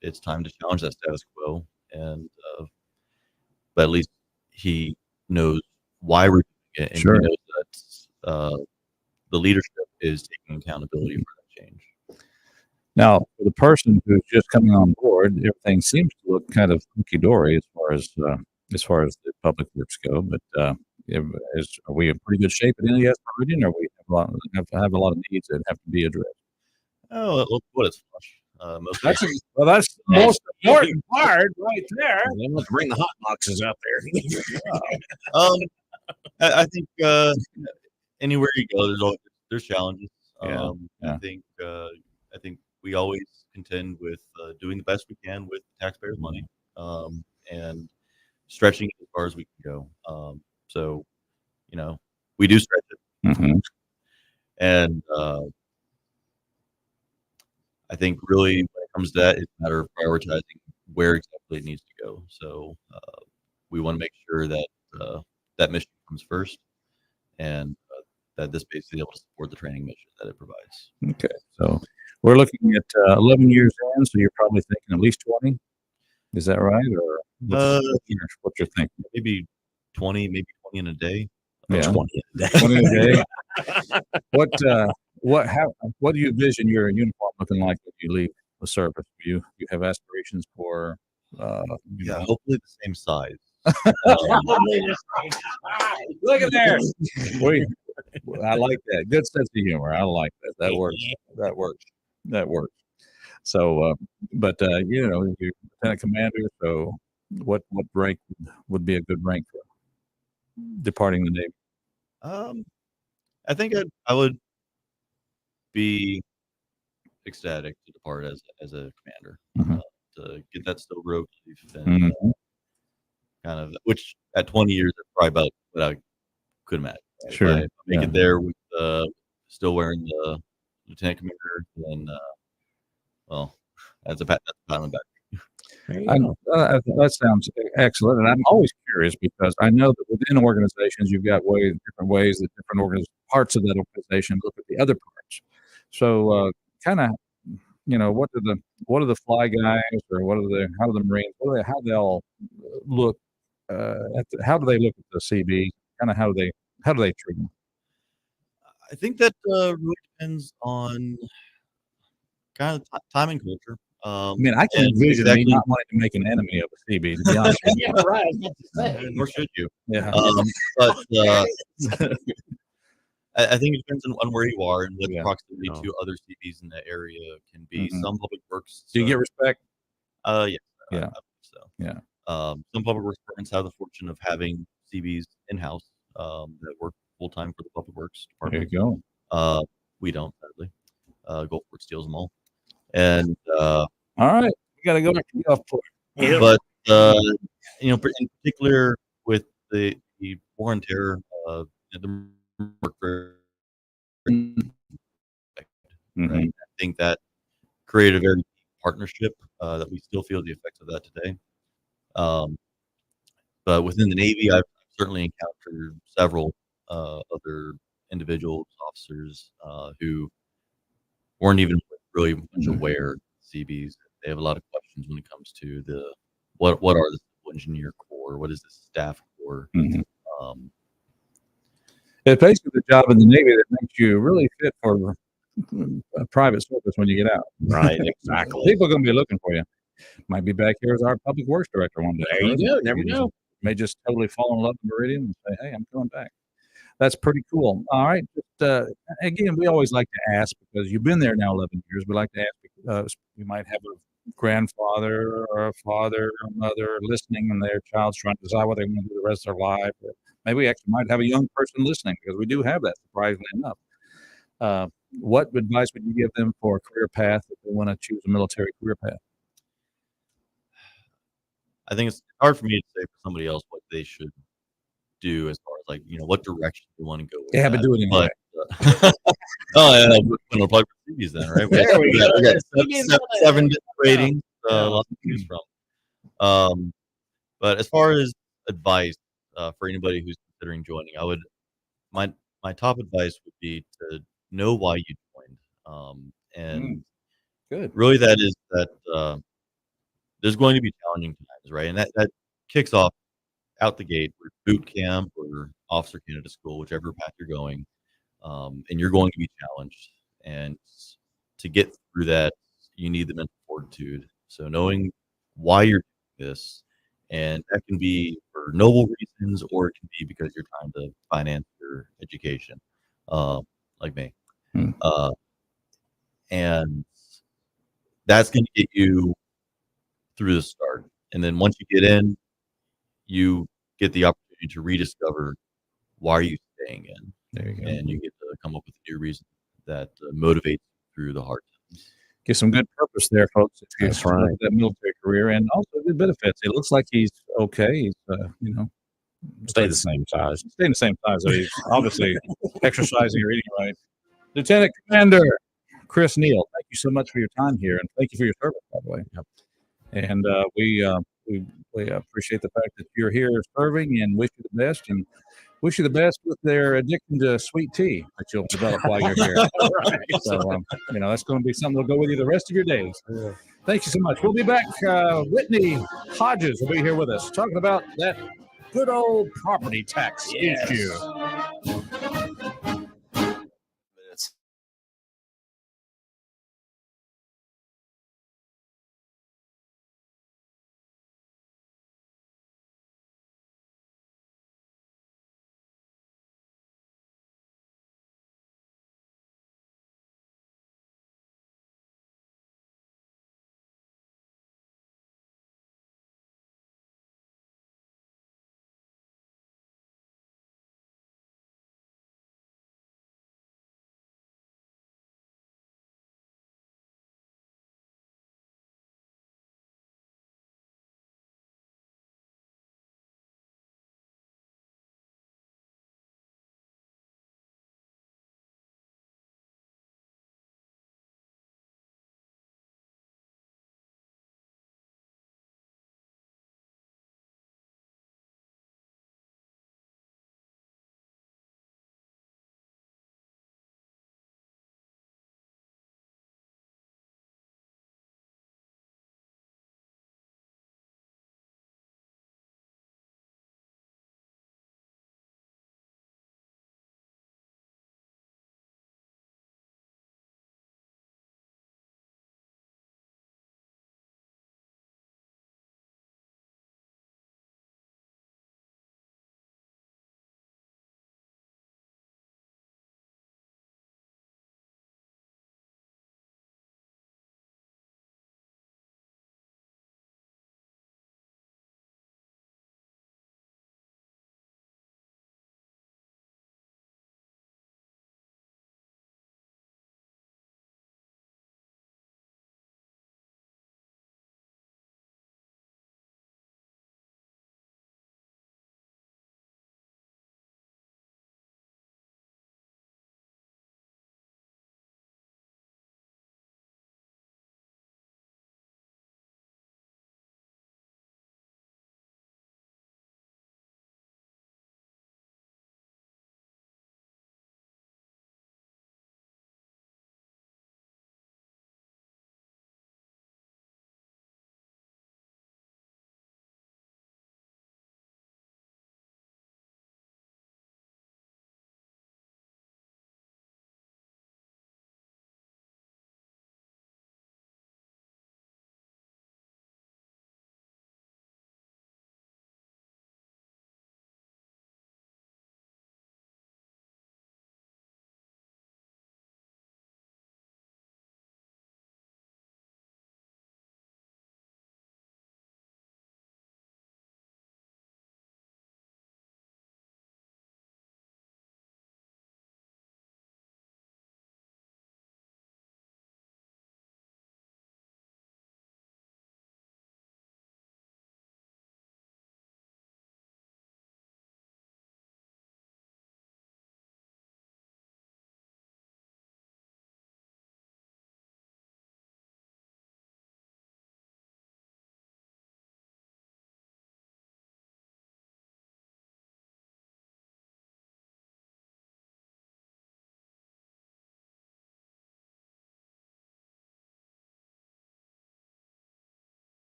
it's time to challenge that status quo. And but at least he knows why we're doing it, and he knows that the leadership is taking accountability for that change. Now, for the person who's just coming on board, everything seems to look kind of hunky dory as far as the public works go. But are we in pretty good shape at NAS Meridian, or we have a lot of needs that have to be addressed? Oh, what is flush? That's the most important part right there. Let's bring the hot boxes out there. I think anywhere you go, there's challenges. I think we always contend with doing the best we can with taxpayers' money, and stretching it as far as we can go. So, we do stretch it, and I think really when it comes to that, it's a matter of prioritizing where exactly it needs to go. So we want to make sure that that mission comes first, and that this base is able to support the training mission that it provides. Okay, so we're looking at 11 years in, so you're probably thinking at least 20. Is that right, or what's your thinking? Maybe 20, in a day. Yeah. 20 a day. 20 a day. What do you envision your uniform looking like when you leave the service? Do you have aspirations for? Yeah, hopefully the same size. Look at there. I like that. Good sense of humor. I like that. That works. That works. That works. So, you're Lieutenant Commander. So, what rank would be a good rank for departing the Navy? I think I would be ecstatic to depart as a commander, to get that silver oak leaf and kind of, which at 20 years is probably about what I could imagine. Right? Sure. If I make it there with still wearing the Lieutenant Commander, then well, that's a pat on the back. That sounds excellent, and I'm always curious because I know that within organizations you've got different ways that different parts of that organization look at the other parts. So, kind of, what are the fly guys, or how do the Marines, how they all look how do they look at the CB? Kind of how do they treat them? I think that really depends on kind of time and culture. I mean, I can envision me not wanting to make an enemy of a CB, to be honest with you. Yeah, right. Nor should you. Yeah. But I think it depends on where you are and what the proximity to other CBs in the area can be. Some public works. Do you get respect? Yeah. Yeah. So. Yeah. Some public works departments have the fortune of having CBs in-house that work full-time for the public works department. There you go. We don't, sadly. Gulfport steals them all. And all right, we got to go back to the off port. But in particular with the war on terror, the right? I think that created a very deep partnership that we still feel the effects of that today. But within the Navy, I've certainly encountered several other individuals, officers who weren't even really much aware of CBs. They have a lot of questions when it comes to what are the civil engineer corps, what is the staff corps. It's basically the job in the Navy that makes you really fit for a private service when you get out. Right, exactly. People are going to be looking for you. Might be back here as our public works director one day. There you go. Never know. May just totally fall in love with Meridian and say, "Hey, I'm coming back." That's pretty cool. All right. Just, again, we always like to ask, because you've been there now 11 years. We like to ask, you might have a grandfather or a father or mother listening, and their child's trying to decide what they want to do the rest of their life. Or maybe we actually might have a young person listening, because we do have that, surprisingly enough. What advice would you give them for a career path if they want to choose a military career path? I think it's hard for me to say for somebody else what they should do as far as what direction you want to go with. Yeah, but do it anyway. We'll apply for CVs then, right? There we go. We got seven different ratings, lots to choose from. But as far as advice for anybody who's considering joining, my top advice would be to know why you joined. And good. Really, that is that there's going to be challenging times, right? And that kicks off out the gate with boot camp or officer candidate school, whichever path you're going, and you're going to be challenged. And to get through that, you need the mental fortitude. So knowing why you're doing this, and that can be for noble reasons, or it can be because you're trying to finance your education, like me. And that's going to get you through the start. And then once you get in, you get the opportunity to rediscover why are you staying in. There you go. And you get to come up with a new reason that motivates you through the hard times. Get some good purpose there, folks. If you That's right. that military career, and also good benefits. It looks like he's okay. He's Stay the same size. Staying the same size. So he's obviously exercising or eating right. Lieutenant Commander Chris Neal, thank you so much for your time here, and thank you for your service, by the way. Yep. And we appreciate the fact that you're here serving, and wish you the best. And wish you the best with their addiction to sweet tea that you'll develop while you're here. Right. So, that's going to be something that'll go with you the rest of your days. Yeah. Thank you so much. We'll be back. Whitney Hodges will be here with us talking about that good old property tax issue.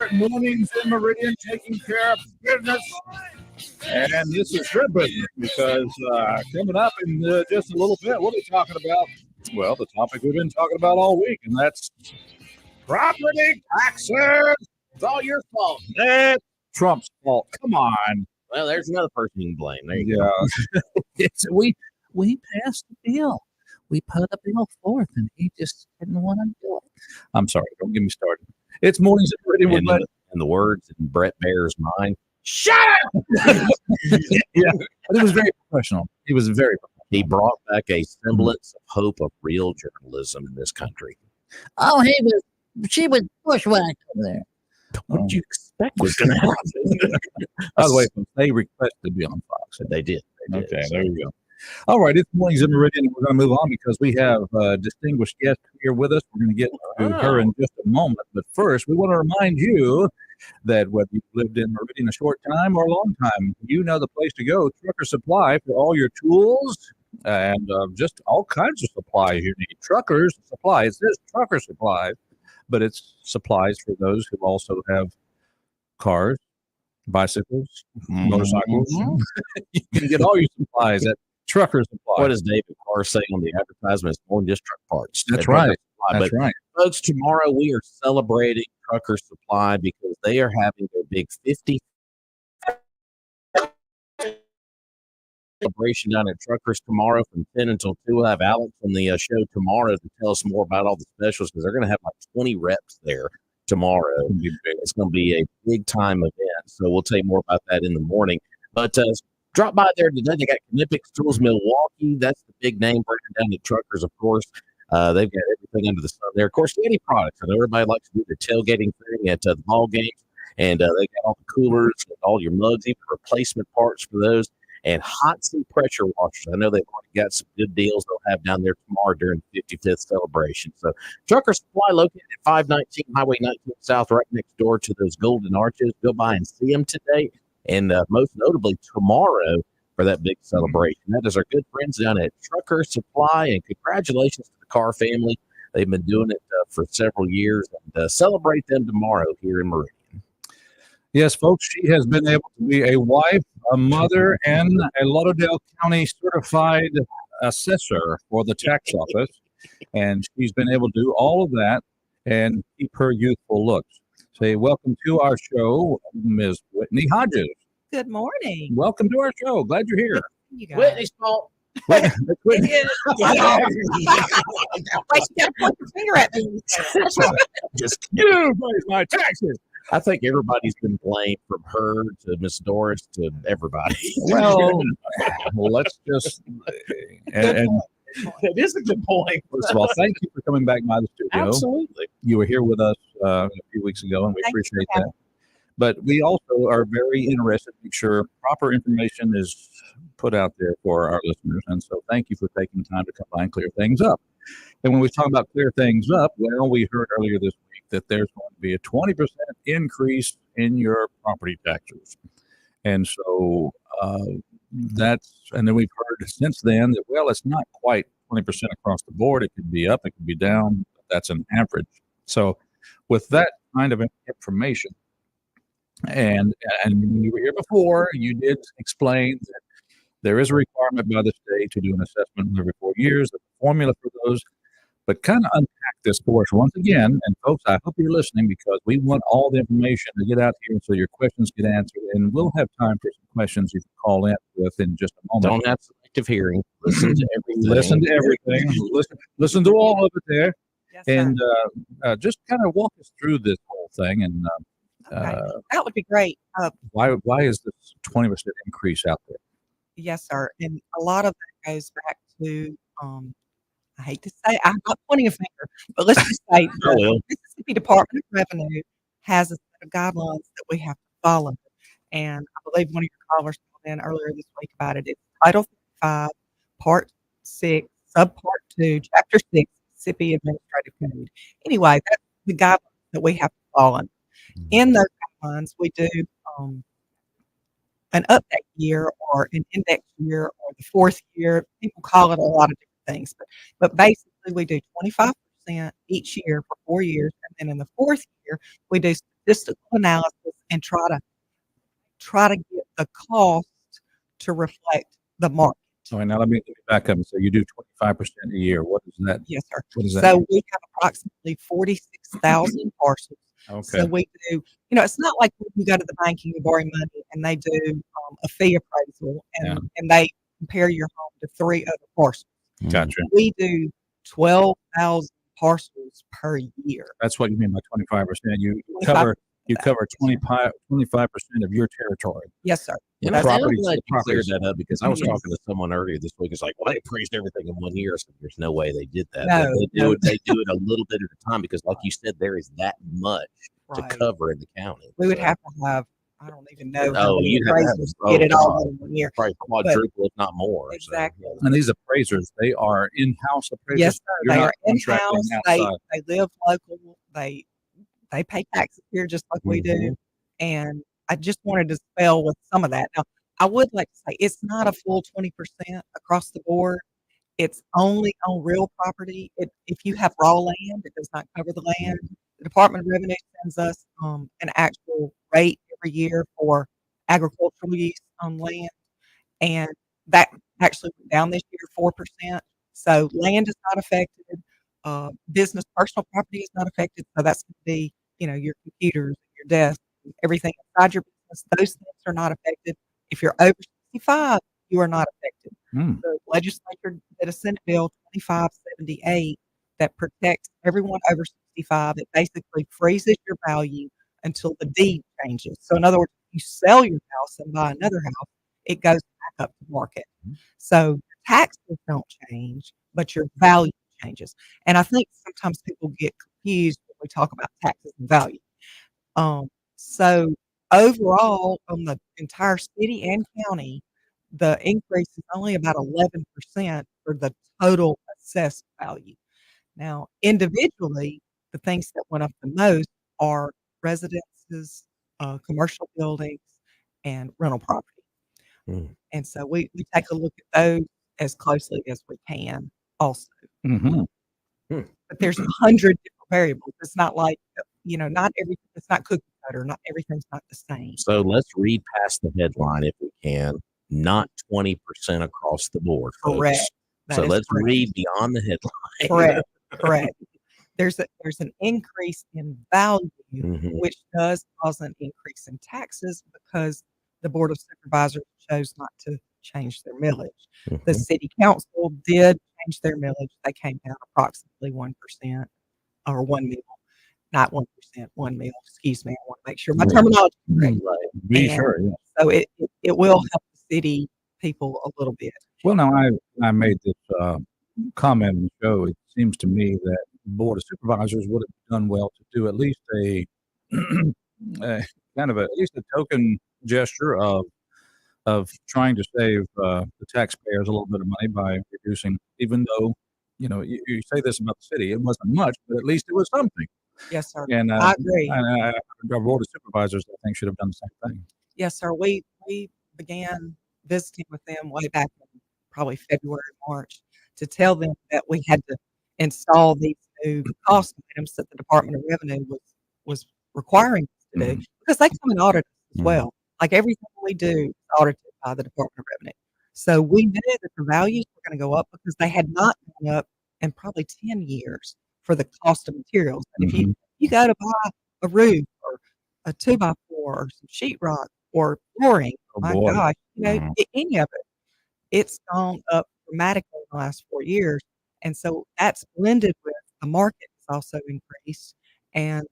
here at Mornings in Meridian, taking care of business. And this is good business because coming up in just a little bit, we'll be talking about, well, the topic we've been talking about all week, and that's property taxes. It's all your fault. That's Trump's fault. Come on. Well, there's another person you can blame. There you go. We passed the bill. We put a bill forth, and he just didn't want to do it. I'm sorry. Don't get me started. It's Mornings in Meridian. And the words in Brett Baer's mind, shut up! Yeah, but it was very professional. He was very professional. He brought back a semblance of hope of real journalism in this country. Oh, she was bushwhacked over there. What did you expect was going to happen? By the way, they requested to be on Fox. They did. Okay, there you go. All right, it's Mornings in Meridian. We're going to move on because we have a distinguished guest here with us. We're going to get to her in just a moment. But first, we want to remind you that whether you've lived in Meridian a short time or a long time, you know the place to go. Trucker Supply for all your tools and just all kinds of supplies you need. Truckers Supply. It says Trucker Supply, but it's supplies for those who also have cars, bicycles, motorcycles. You can get all your supplies at Trucker Supply. What does David Carr say on the advertisement? It's more than just truck parts. That's right. That's right. Folks, tomorrow we are celebrating Trucker Supply because they are having their big 50 celebration down at Truckers tomorrow from 10 until 2. We'll have Alex on the show tomorrow to tell us more about all the specials because they're going to have like 20 reps there tomorrow. It's going to be a big time event. So we'll tell you more about that in the morning. But drop by there today. They got Knippix Tools Milwaukee. That's the big name brand down at Truckers, of course. They've got everything under the sun there. Of course, any products. I know everybody likes to do their tailgating thing at the ball games. And they got all the coolers, and all your mugs, even replacement parts for those. And hot seat pressure washers. I know they've already got some good deals they'll have down there tomorrow during the 55th celebration. So Trucker Supply located at 519 Highway 19 South, right next door to those golden arches. Go by and see them today. And most notably tomorrow for that big celebration. That is our good friends down at Trucker Supply. And congratulations to the Carr family. They've been doing it for several years. And celebrate them tomorrow here in Meridian. Yes, folks, she has been able to be a wife, a mother, and a Lauderdale County certified assessor for the tax office. And she's been able to do all of that and keep her youthful looks. Say welcome to our show, Ms. Whitney Hodges. Good morning. Welcome to our show. Glad you're here. You guys. Whitney's fault. Why you gotta point your finger at me? Just you raise my taxes. I think everybody's been blamed from her to Miss Doris to everybody. Well, let's just and it is a good point. First of all, thank you for coming back by the studio. Absolutely. You were here with us a few weeks ago, and we appreciate that. But we also are very interested to make sure proper information is put out there for our listeners. And so thank you for taking the time to come by and clear things up. And when we talk about clear things up, well, we heard earlier this week that there's going to be a 20% increase in your property taxes. And so and then we've heard since then that, well, it's not quite 20% across the board. It could be up, it could be down. But that's an average. So with that kind of information, and when you were here before, you did explain that there is a requirement by the state to do an assessment every 4 years, the formula for those. But kind of unpack this for us once again. And folks, I hope you're listening because we want all the information to get out here so your questions get answered. And we'll have time for some questions you can call in with in just a moment. Don't have selective hearing. Listen to everything. Listen to everything. Listen to all of it there. Yes, and just kind of walk us through this whole thing. And okay. That would be great. Why is this 20% increase out there? Yes, sir. And a lot of that goes back to I hate to say, I'm not pointing a finger, but let's just say the Mississippi Department of Revenue has a set of guidelines that we have to follow. And I believe one of your callers called in earlier this week about it. It's Title 5, Part 6, Subpart 2, Chapter 6, Mississippi Administrative Code. Anyway, that's the guidelines that we have to follow. In those guidelines, we do an update year or an index year or the fourth year. People call it a lot of different things, but basically we do 25% each year for 4 years, and then in the fourth year we do statistical analysis and try to get the cost to reflect the market. All right, now let me back up and say you do 25% a year. What is that? Yes, sir. What is that? So we have approximately 46,000 parcels. Okay. So we do, it's not like when you go to the bank and you borrow money and they do a fee appraisal and they compare your home to 3 other parcels. Gotcha. We do 12,000 parcels per year. That's what you mean by 25%. You cover 25% of your territory. Yes, sir. And That's I'm properties- glad you properties. cleared that up because I was Yes. talking to someone earlier this week. It's like, well, they appraised everything in 1 year. So there's no way they did that. No, They do it a little bit at a time because, like you said, there is that much to Right. cover in the county. We would So- have to have, I don't even know how Oh, many you'd have to have appraisers a- to get oh, it all God. done in 1 year. probably quadruple, if not more. So, Exactly. And these appraisers, they are in-house appraisers. Yes, sir. You're They not are in-house. contracting They outside. live local. They pay taxes here just like we Mm-hmm. do. And I just wanted to spell with some of that. Now, I would like to say it's not a full 20% across the board. It's only on real property. If you have raw land, it does not cover the land. The Department of Revenue sends us an actual rate every year for agricultural use on land, and that actually went down this year 4%. So land is not affected. Business, personal property is not affected. So that's going to be, your computers, your desk, everything inside your business. Those things are not affected. If you're over 65, you are not affected. The legislature did a Senate Bill 2578 that protects everyone over 65. It basically freezes your value until the deed changes. So in other words, if you sell your house and buy another house, it goes back up to market. So your taxes don't change, but your value changes. And I think sometimes people get confused when we talk about taxes and value. So overall, on the entire city and county, the increase is only about 11% for the total assessed value. Now, individually, the things that went up the most are residences, commercial buildings, and rental property. And so we take a look at those as closely as we can also. But there's 100 different variables. It's not like, not everything, it's not cookie cutter. Not everything's not the same. So let's read past the headline if we can. Not 20% across the board, folks. Correct. That So is let's correct. read beyond the headline. Correct. Correct. There's an increase in value, which does cause an increase in taxes because the Board of Supervisors chose not to change their millage. The City Council did change their millage. They came down approximately 1% or 1 mil, not 1%, 1 mil. Excuse me. I want to make sure my terminology is correct. Be And sure. Yeah. So it will help the city people a little bit. Well, now I made this comment in the show. It seems to me that the Board of Supervisors would have done well to do at least a kind of at least a token gesture of trying to save the taxpayers a little bit of money by reducing, even though you say this about the city, it wasn't much, but at least it was something. Yes, sir. And I agree. Our Board of Supervisors, I think, should have done the same thing. Yes, sir. We began visiting with them way back in probably February, March, to tell them that we had to install these new cost items that the Department of Revenue was requiring us to do because they come and audit us as well. Like everything we do is audited by the Department of Revenue. So we knew that the values were going to go up because they had not gone up in probably 10 years for the cost of materials. And if you go to buy a roof or a 2x4 or some sheetrock or flooring, gosh, any of it, it's gone up dramatically in the last 4 years. And so that's blended with the market has also increased. And,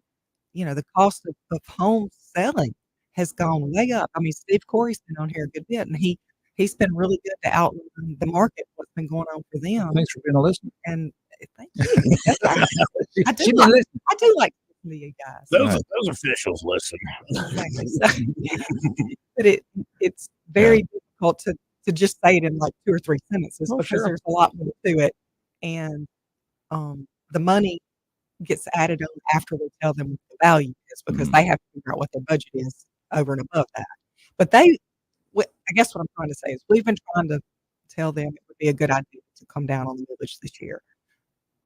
the cost of home selling has gone way up. I mean, Steve Corey's been on here a good bit, and he's been really good to outline the market, what's been going on for them. Thanks for being a listener. And thank you. I do like listening to you guys. Those officials listen. But it's very difficult to just say it in like 2 or 3 sentences because there's a lot more to it. And the money gets added on after we tell them what the value is because they have to figure out what their budget is over and above that. But I guess what I'm trying to say is we've been trying to tell them it would be a good idea to come down on the millage this year.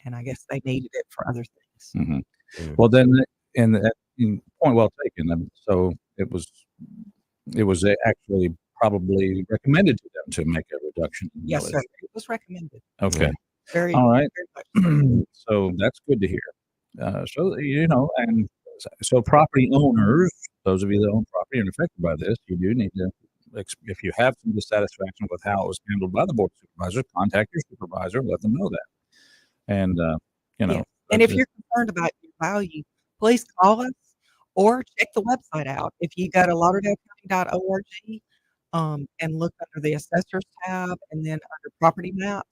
And I guess they needed it for other things. Well, then, in point well taken. So it was actually probably recommended to them to make a reduction in Yes, millage. sir. It was recommended. Okay. Very, All right. very much. So that's good to hear. So, and so property owners, those of you that own property and affected by this, you do need to, if you have some dissatisfaction with how it was handled by the board of supervisors, contact your supervisor, let them know that. And, Yes. And if you're concerned about your value, please call us or check the website out. If you go to lauderdalecounty.org and look under the assessors tab and then under property maps,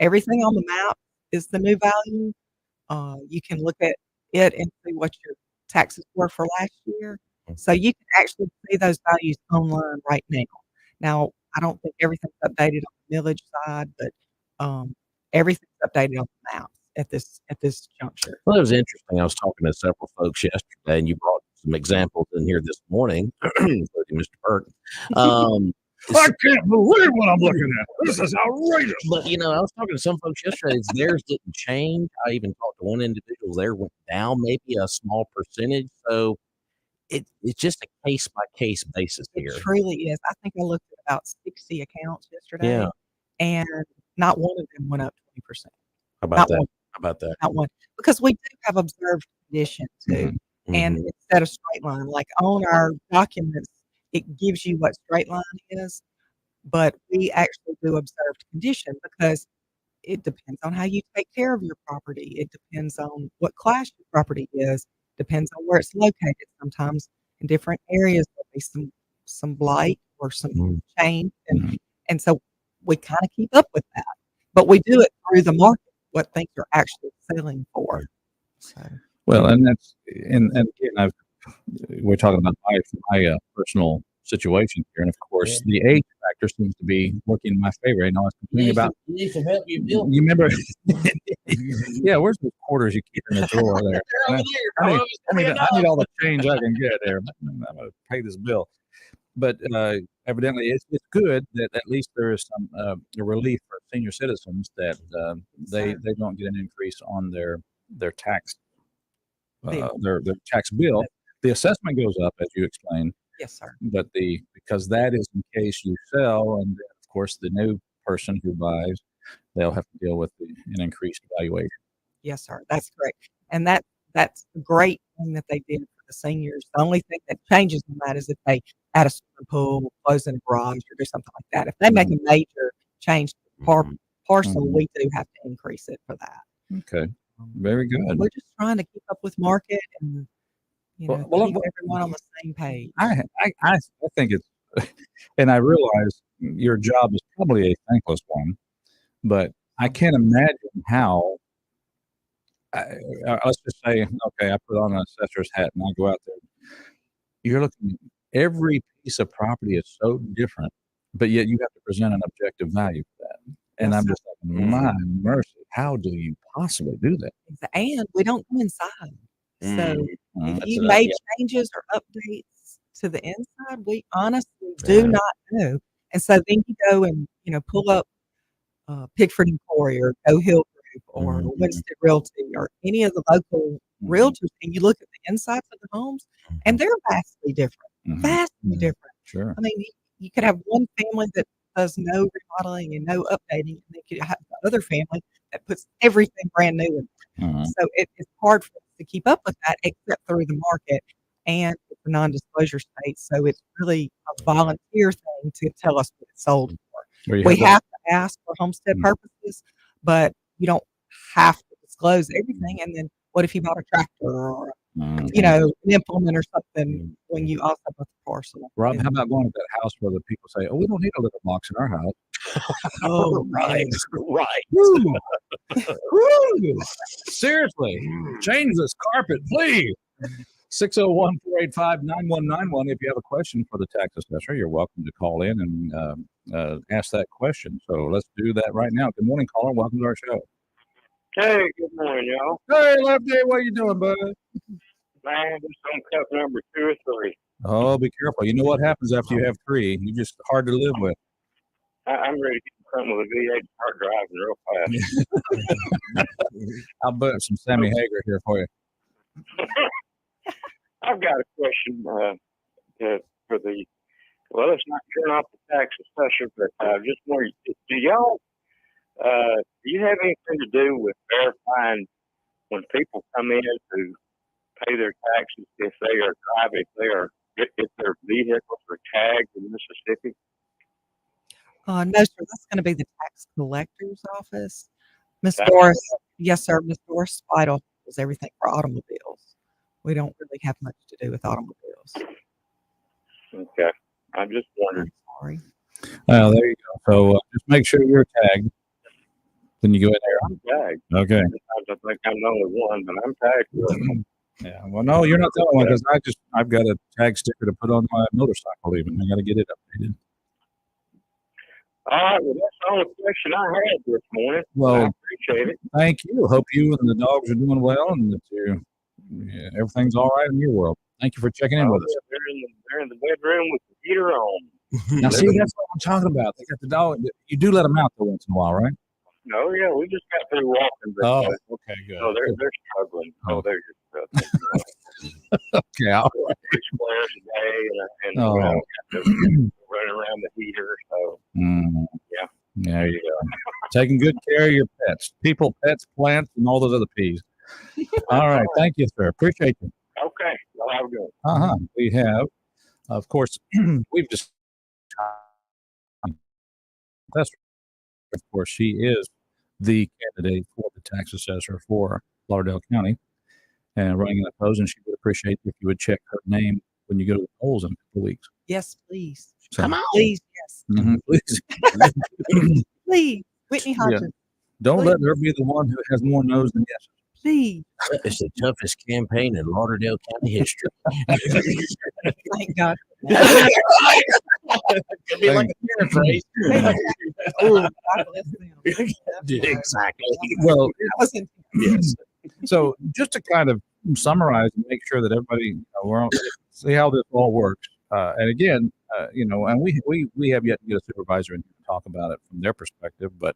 everything on the map is the new value. You can look at it and see what your taxes were for last year. So you can actually see those values online right now. Now, I don't think everything's updated on the millage side, but everything's updated on the maps at this juncture. Well, it was interesting. I was talking to several folks yesterday, and you brought some examples in here this morning, including Mr. Burke. I can't believe what I'm looking at. This is outrageous. But, I was talking to some folks yesterday. Theirs didn't change. I even talked to one individual there, went down maybe a small percentage. So it's just a case-by-case basis here. It truly is. I think I looked at about 60 accounts yesterday, Yeah. and not one of them went up 20%. How about Not that? one. How about that? Not one. Because we do have observed condition too. And instead of straight line, like on our documents, it gives you what straight line is, but we actually do observed condition because it depends on how you take care of your property. It depends on what class your property is, depends on where it's located. Sometimes in different areas there'll be some blight or some change. And so we kind of keep up with that. But we do it through the market, what things are actually selling for. So Well, and that's and again, we're talking about my personal situation here, and of course, the age factor seems to be working in my favor. I know I was complaining about. You need some help, you remember? Yeah, where's the quarters you keep in the drawer there? I need all the change I can get there. I'm going to pay this bill. But evidently, it's good that at least there is some relief for senior citizens that they don't get an increase on their tax their tax bill. The assessment goes up, as you explained. Yes, sir. But because that is in case you sell, and then of course the new person who buys, they'll have to deal with an increased valuation. Yes, sir. That's correct. And that's a great thing that they did for the seniors. The only thing that changes on that is if they add a swimming pool, close in a garage, or do something like that. If they make a major change to the parcel, we do have to increase it for that. Okay. Very good. We're just trying to keep up with market and keep everyone on the same page. I think it's, and I realize your job is probably a thankless one, but I can't imagine how. Let's just say, okay, I put on an assessor's hat and I go out there. You're looking. Every piece of property is so different, but yet you have to present an objective value for that. And I'm just like, my mercy, how do you possibly do that? And we don't go inside. So if you made changes or updates to the inside, we honestly do not know. And so then you go and, pull up Pickford and Corey or Go Hill Group or Winstead Realty or any of the local realtors, and you look at the insides of the homes, and they're vastly different. Vastly different. Sure. I mean, you could have one family that does no remodeling and no updating, and then you could have the other family that puts everything brand new in. So it's hard for us to keep up with that except through the market, and it's a non-disclosure state, so it's really a volunteer thing to tell us what it's sold for. We have to ask for homestead purposes, but you don't have to disclose everything. And then what if you bought a tractor or an implement or something when you also bought the parcel? Rob, how about going to that house where the people say, "Oh, we don't need a litter box in our house." Oh, right. Woo. Woo. Seriously, change this carpet, please. 601-485-9191. If you have a question for the tax assessor, you're welcome to call in and ask that question. So let's do that right now. Good morning, caller. Welcome to our show. Hey, good morning, y'all. Hey, Lefty, what you doing, bud? Man, this on cup number 2 or 3. Oh, be careful. You know what happens after you have 3? You're just hard to live with. I'm ready to get something with a V8 and start driving real fast. I'll put some Sammy Hager here for you. I I've got a question for the. Well, it's not turn off the tax assessor, but I just wonder, do y'all do you have anything to do with verifying when people come in to pay their taxes if they are driving, if their vehicles are tagged in Mississippi? No, sir. That's going to be the tax collector's office. Miss Tax Doris, yes, sir. Miss Doris Spital does everything for automobiles. We don't really have much to do with automobiles. Okay, I just wondered. Sorry. Well, there you go. So just make sure you're tagged when you go in there. I'm tagged. Okay. I think I'm the only one, but I'm tagged. Yeah. Well, no, you're not the only one because I've got a tag sticker to put on my motorcycle. Even I got to get it updated. All right, well, that's the only question I had this morning. Well, I appreciate it. Thank you. Hope you and the dogs are doing well and that everything's all right in your world. Thank you for checking in with us. They're in the bedroom with the heater on. Now, see, that's what I'm talking about. They got the dog. You do let them out though once in a while, right? No, yeah, we just got through walking. But, okay, good. So they're struggling. So they're just okay, all right. 6 squares a day and running around the heater. So yeah. There you go. Taking good care of your pets, people, pets, plants, and all those other P's. All right, thank you, sir. Appreciate you. Okay, well, have a good one. We have, of course, we've just. Of course, she is the candidate for the tax assessor for Lauderdale County and running that post. And she would appreciate if you would check her name when you go to the polls in a couple of weeks. Yes, please. So, Come on. Please, yes. Please. Please. Whitney Hodges. Yeah. Don't let her be the one who has more no's than yeses. Please. It's the toughest campaign in Lauderdale County history. Thank God. Could be like a paraphrase. Exactly. Well, yes. So just to kind of summarize and make sure that everybody see how this all works. And again, and we have yet to get a supervisor in to talk about it from their perspective, but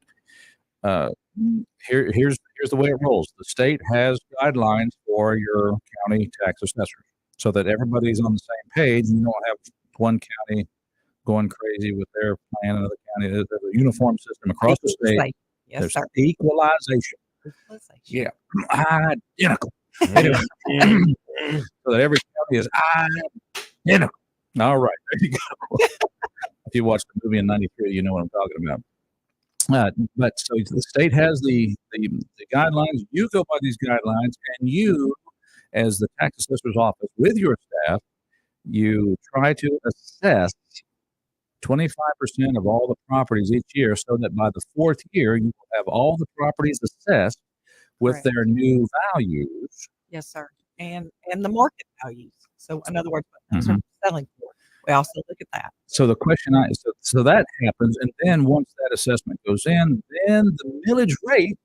here's the way it rolls. The state has guidelines for your county tax assessors so that everybody's on the same page and you don't have one county going crazy with their plan, another county. There's a uniform system across the state. Yes, There's sir. equalization. Yeah, identical. Anyway, so that every county is identical. All right, there you go. If you watched the movie in '93, you know what I'm talking about. But so the state has the guidelines. You go by these guidelines, and you, as the tax assessor's office, with your staff, you try to assess 25% of all the properties each year, so that by the fourth year, you will have all the properties assessed with Correct. their new values. Yes, sir. And the market values. So in other words, what things are selling for. We also look at that. So the question so that happens, and then once that assessment goes in, then the millage rate,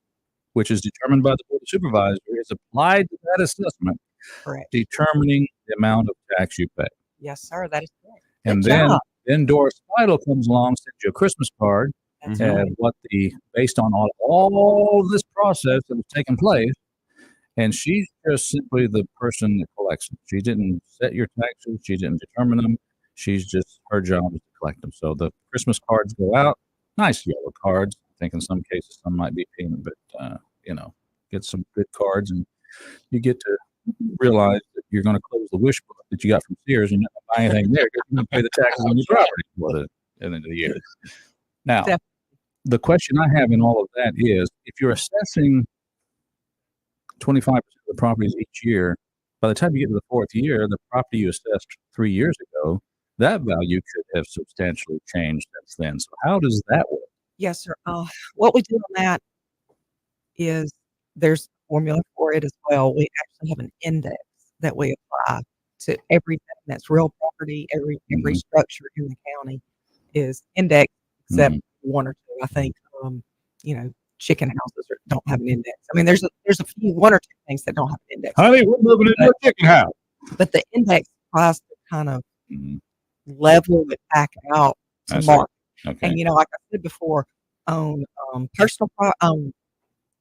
which is determined by the Board of Supervisors, is applied to that assessment, Correct. determining the amount of tax you pay. Yes, sir. That is correct. And Good then Doris Speidel comes along, sends you a Christmas card, That's and based on all this process that has taken place, and she's just simply the person that collects them. She didn't set your taxes. She didn't determine them. Her job is to collect them. So the Christmas cards go out, nice yellow cards. I think in some cases some might be payment, but get some good cards, and you get to realize that you're going to close the wish book that you got from Sears and you're not going to buy anything there because you're going to pay the taxes on your property for the end of the year. Now, the question I have in all of that is, if you're assessing 25% of the properties each year, by the time you get to the fourth year, the property you assessed 3 years ago, that value could have substantially changed since then. So how does that work? Yes, sir. What we do on that is there's a formula for it as well. We actually have an index that we apply to everything that's real property. Every structure in the county is indexed, except one or two. I think, chicken houses don't have an index. I mean, there's a few, one or two things that don't have an index. Honey, we're moving into a chicken house. But the index tries to kind of level it back out to market. Okay. And like I said before, on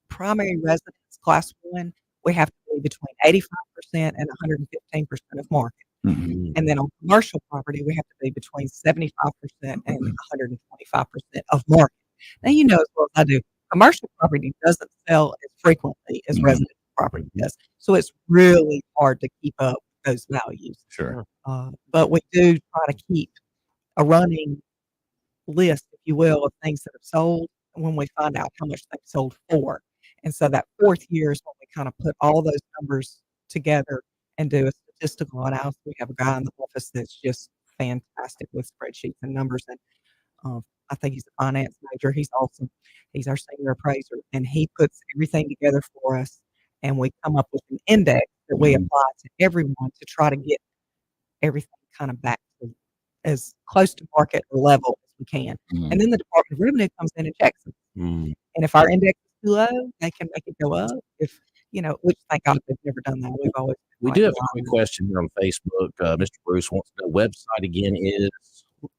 primary residence class 1, we have to be between 85% and 115% of market. Mhm. And then on commercial property, we have to be between 75% and 125% of market. Now, you know as well as I do, commercial property doesn't sell as frequently as Mhm. residential property does. So it's really hard to keep up with those values. Sure. But we do try to keep a running list, if you will, of things that have sold when we find out how much they've sold for. And so that fourth year is when we kind of put all those numbers together and do a statistical analysis. We have a guy in the office that's just fantastic with spreadsheets and numbers. And I think he's a finance major. He's awesome. He's our senior appraiser, and he puts everything together for us. And we come up with an index that we apply to everyone to try to get everything kind of back to as close to market or level as we can. And then the Department of Revenue comes in and checks it. And if our index is too low, they can make it go up. If, which thank God they've never done that. We've always. We do have a quick question here on Facebook. Mr. Bruce wants to know website again is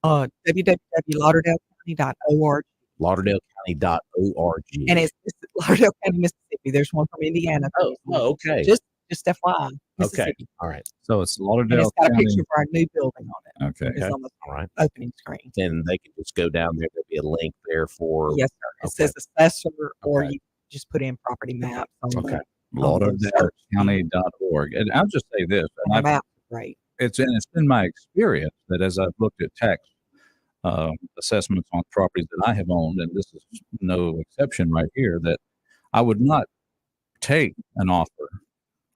www.lauderdalecounty.org. lauderdalecounty.org. And it's Lauderdale County, Mississippi. There's one from Indiana. Oh, okay. Just FYI. Okay. Mississippi. All right. So it's And Lauderdale it's got a County. picture of our new building on it. Okay. It's on the All right. opening screen. Then they can just go down there. There'll be a link there for. Yes, sir. It says assessor, or you just put in property map. Okay. LauderdaleCounty.org. And I'll just say this. And I've, Map, right. it's been my experience that as I've looked at tax assessments on properties that I have owned, and this is no exception right here, that I would not take an offer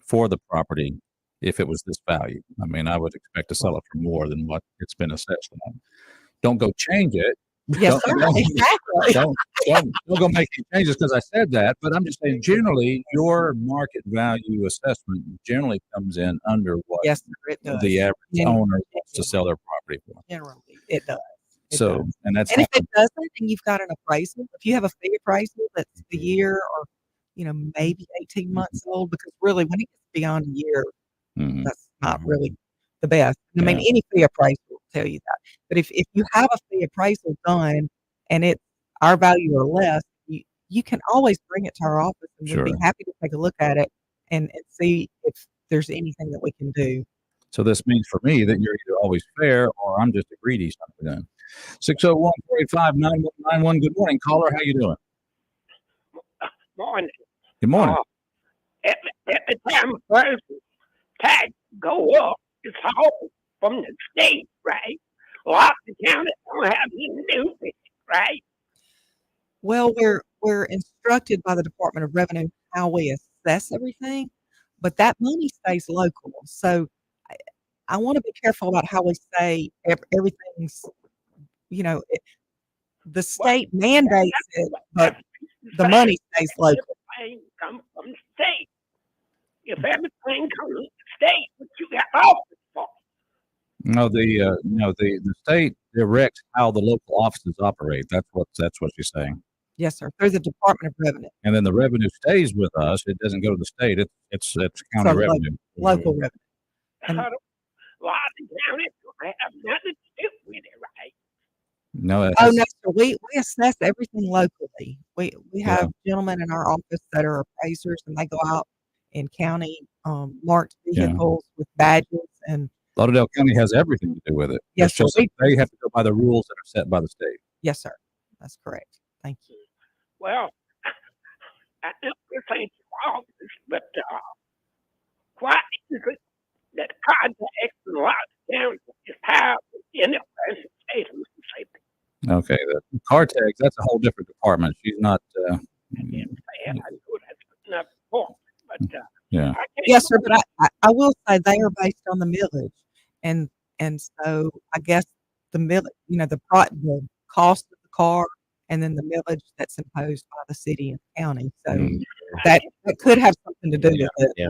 for the property if it was this value. I mean, I would expect to sell it for more than what it's been assessed on. Don't go change it. Yes, sir. Exactly. Don't go make any changes because I said that. But I'm just saying, generally, your market value assessment generally comes in under what Yes, sir, it does. the average owner wants to sell their property for. Generally, it does. It So, does. and that's And if it doesn't, and you've got an appraisal, if you have a fee appraisal that's a year or, maybe 18 months old, because really when it gets beyond a year, that's not really the best. I mean, any fee appraisal will tell you that. But if you have a fee appraisal done and it's our value or less, you can always bring it to our office and we'd be happy to take a look at it and see if there's anything that we can do. So this means for me that you're either always fair or I'm just a greedy something. 601-485-9191. Good morning, caller. How you doing? Morning. Good morning. Every time a person's tax go up, it's all from the state, right? Lots of counties don't have any new thing, right? Well, we're instructed by the Department of Revenue how we assess everything, but that money stays local. So I want to be careful about how we say everything's, the state mandates it, but the money stays local. Everything comes from the state. If everything comes from the state, what you got office for? No, the state directs how the local offices operate. That's what she's saying. Yes, sir. Through the Department of Revenue. And then the revenue stays with us. It doesn't go to the state. It's county revenue. Local revenue. And A lot of counties don't have nothing to do with it, right? No. no, sir. We assess everything locally. We have gentlemen in our office that are appraisers, and they go out in county marked vehicles with badges. And Lauderdale County has everything to do with it. Yes, it's just sir. that they have to go by the rules that are set by the state. Yes, sir. That's correct. Thank you. Well, I know you're saying all this, but why is it that contacts in a lot of counties is higher in the present state of Mississippi? Okay, the car tags, that's a whole different department. She's not. I know that's another point, but Yeah. Yes, sir. But I will say they are based on the millage, and so I guess the millage, the cost of the car, and then the millage that's imposed by the city and county. So that could have something to do with it. Yeah.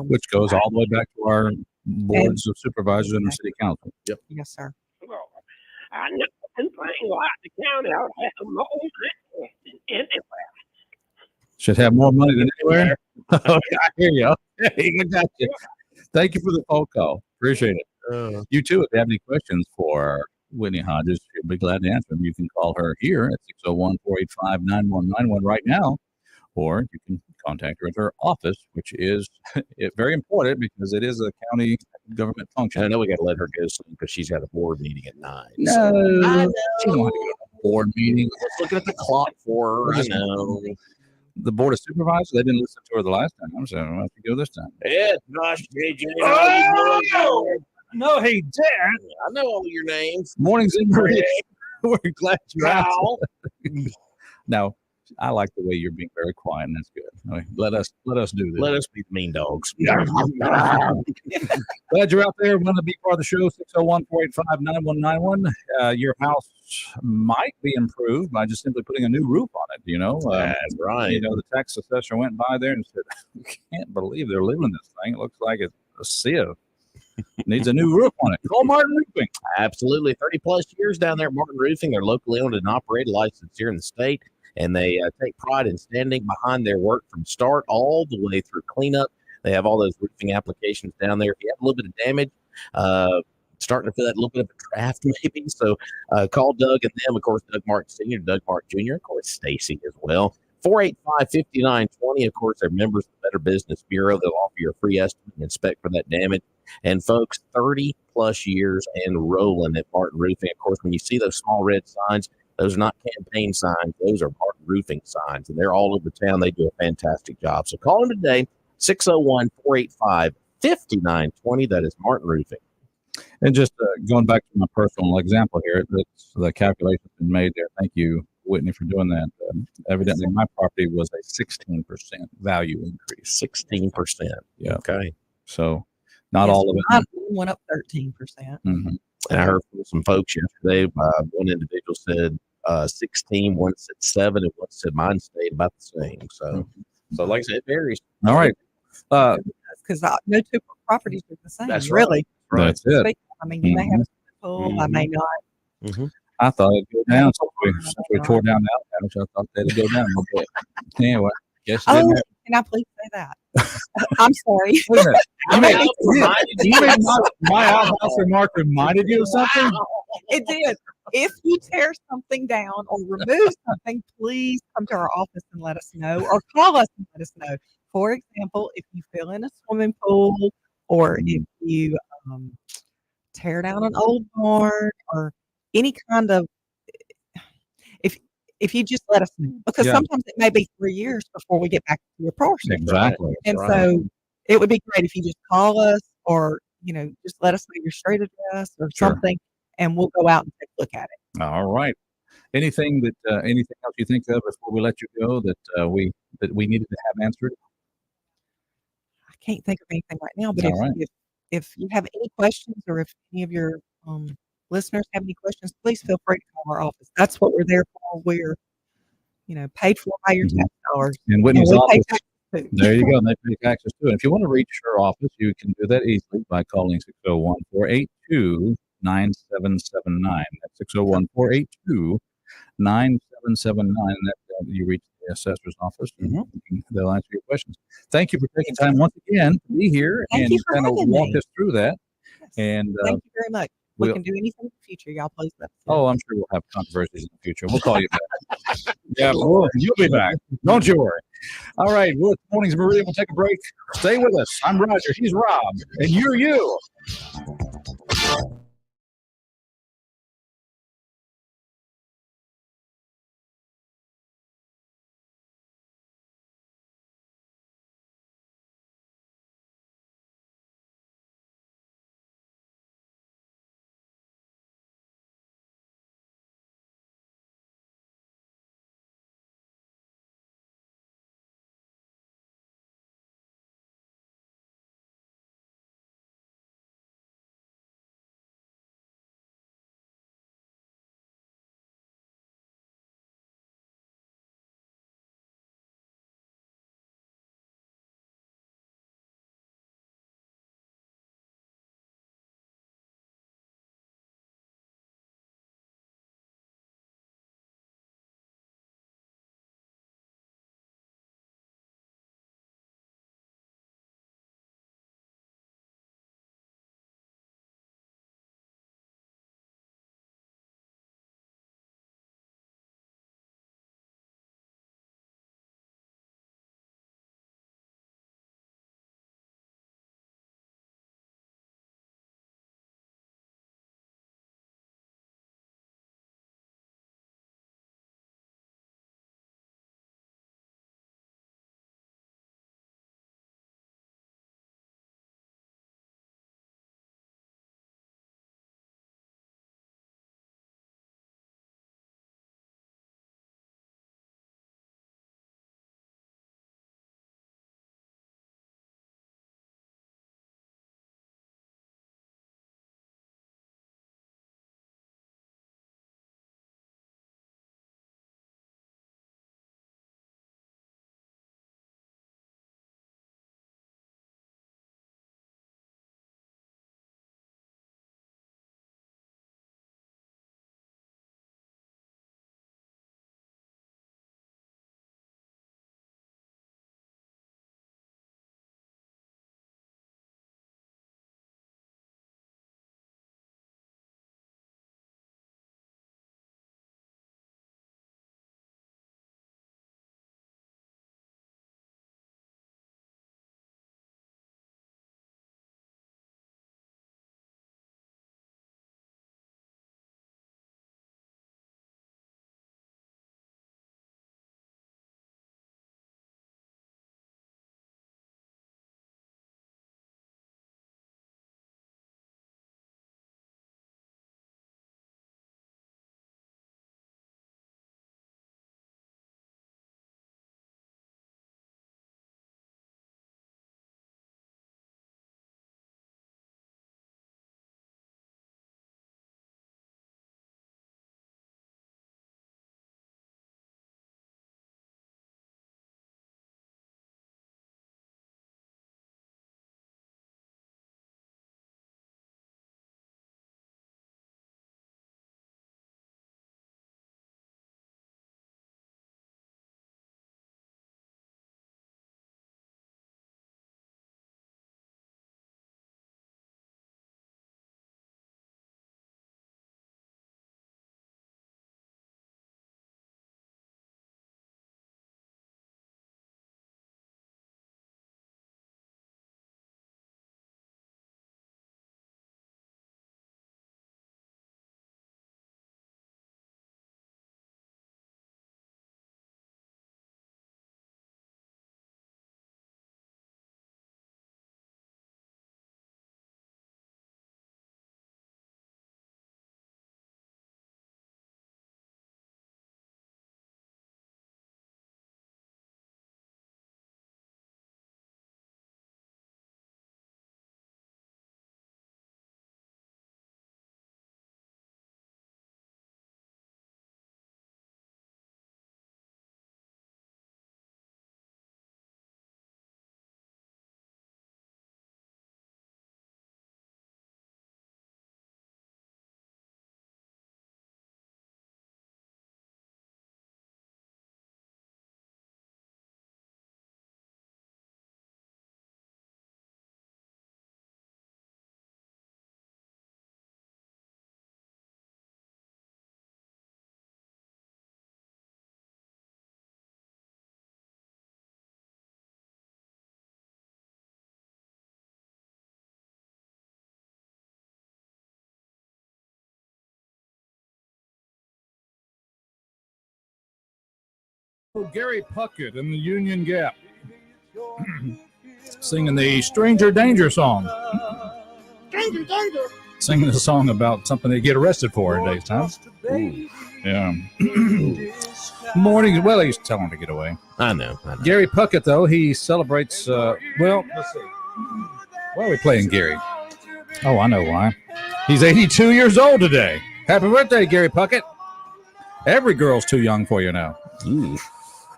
Which goes all the way back to our boards of supervisors and our city council. Yep. Yes, sir. Well, I know one thing like the county ought to have more money than anywhere. Should have more money than anywhere. Okay, I hear you. Okay, I got you. Thank you for the phone call. Appreciate it. You too, if you have any questions for Whitney Hodges, she'll be glad to answer them. You can call her here at 601-485-9191 right now, or you can contact her at her office, which is very important because it is a county government function. And I know we got to let her go soon because she's got a board meeting at 9. No, so. I know. She don't have to go to a board meeting. Just looking at the clock for her. I know. The board of supervisors, they didn't listen to her the last time, so I have to go this time. Yeah, gosh, JJ. No, he didn't. I know all your names. Mornings in Meridian. We're glad you're out. Cal. Now, I like the way you're being very quiet, and that's good. I mean, let us do this. Let us be the mean dogs. Glad you're out there. Want to be part of the show? 601-485-9191. Your house might be improved by just simply putting a new roof on it. That's right. The tax assessor went by there and said, "I can't believe they're living this thing. It looks like it's a sieve. Needs a new roof on it." Call Martin Roofing. Absolutely. 30 plus years down there at Martin Roofing. They're locally owned and operated, licensed here in the state. And they take pride in standing behind their work from start all the way through cleanup. They have all those roofing applications down there. If you have a little bit of damage, starting to feel that little bit of a draft maybe. So call Doug and them, of course, Doug Mark Sr., Doug Mark Jr., of course, Stacy as well. 485-5920. Of course, they're members of the Better Business Bureau. They'll offer you a free estimate and inspect for that damage. And folks, 30 plus years and rolling at Martin Roofing. Of course, when you see those small red signs, those are not campaign signs. Those are Martin Roofing signs, and they're all over town. They do a fantastic job. So call them today, 601-485-5920. That is Martin Roofing. And just going back to my personal example here, the calculation's been made there. Thank you, Whitney, for doing that. Evidently, my property was a 16% value increase. 16%. Yeah. Okay. So not all of it. Mine went up 13%. Mm-hmm. And I heard from some folks yesterday. One individual said 16, one said 7, and one said mine stayed about the same. So like I said, it varies. All right. Because no two properties are the same. That's really. Right. That's it. I mean, you may have a pool, I may not. Mm-hmm. I thought it'd go down since we tore down the outhouse. I thought that'd go down a little bit. Anyway, guess it didn't. Can I please say that? I'm sorry. Wait a minute. You mean my outhouse remark reminded you of something? It did. If you tear something down or remove something, please come to our office and let us know, or call us and let us know. For example, if you fill in a swimming pool, or if you tear down an old barn, or any kind of, if you just let us know, because sometimes it may be 3 years before we get back to your portion. Exactly. And so it would be great if you just call us, or just let us know your street address or something, and we'll go out and take a look at it. All right. Anything else you think of before we let you go that we needed to have answered? I can't think of anything right now, but if you have any questions, or if any of your listeners have any questions, please feel free to call our office. That's what we're there for. We're, paid for by your tax dollars. In Whitney's office. There you go. And they pay taxes too. And if you want to reach her office, you can do that easily by calling 601-482-9779. That's 601-482-9779. You reach the assessor's office, and they'll answer your questions. Thank you for taking time once again to be here and kind of walk us through that. Yes. And thank you very much. We can do anything in the future. Y'all please let us know. Oh, I'm sure we'll have controversies in the future. We'll call you back. You'll be back. Don't you worry. All right. Well, Mornings Meridian. We'll take a break. Stay with us. I'm Roger. He's Rob. And you're you. Gary Puckett in the Union Gap singing the Stranger Danger song. Danger, danger. Singing a song about something they get arrested for in days time. Ooh. Yeah. Morning. Well, he's telling him to get away. I know. Gary Puckett, though, he celebrates. Well, let's see. Why are we playing Gary? Oh, I know why. He's 82 years old today. Happy birthday, Gary Puckett. Every girl's too young for you now. Ooh.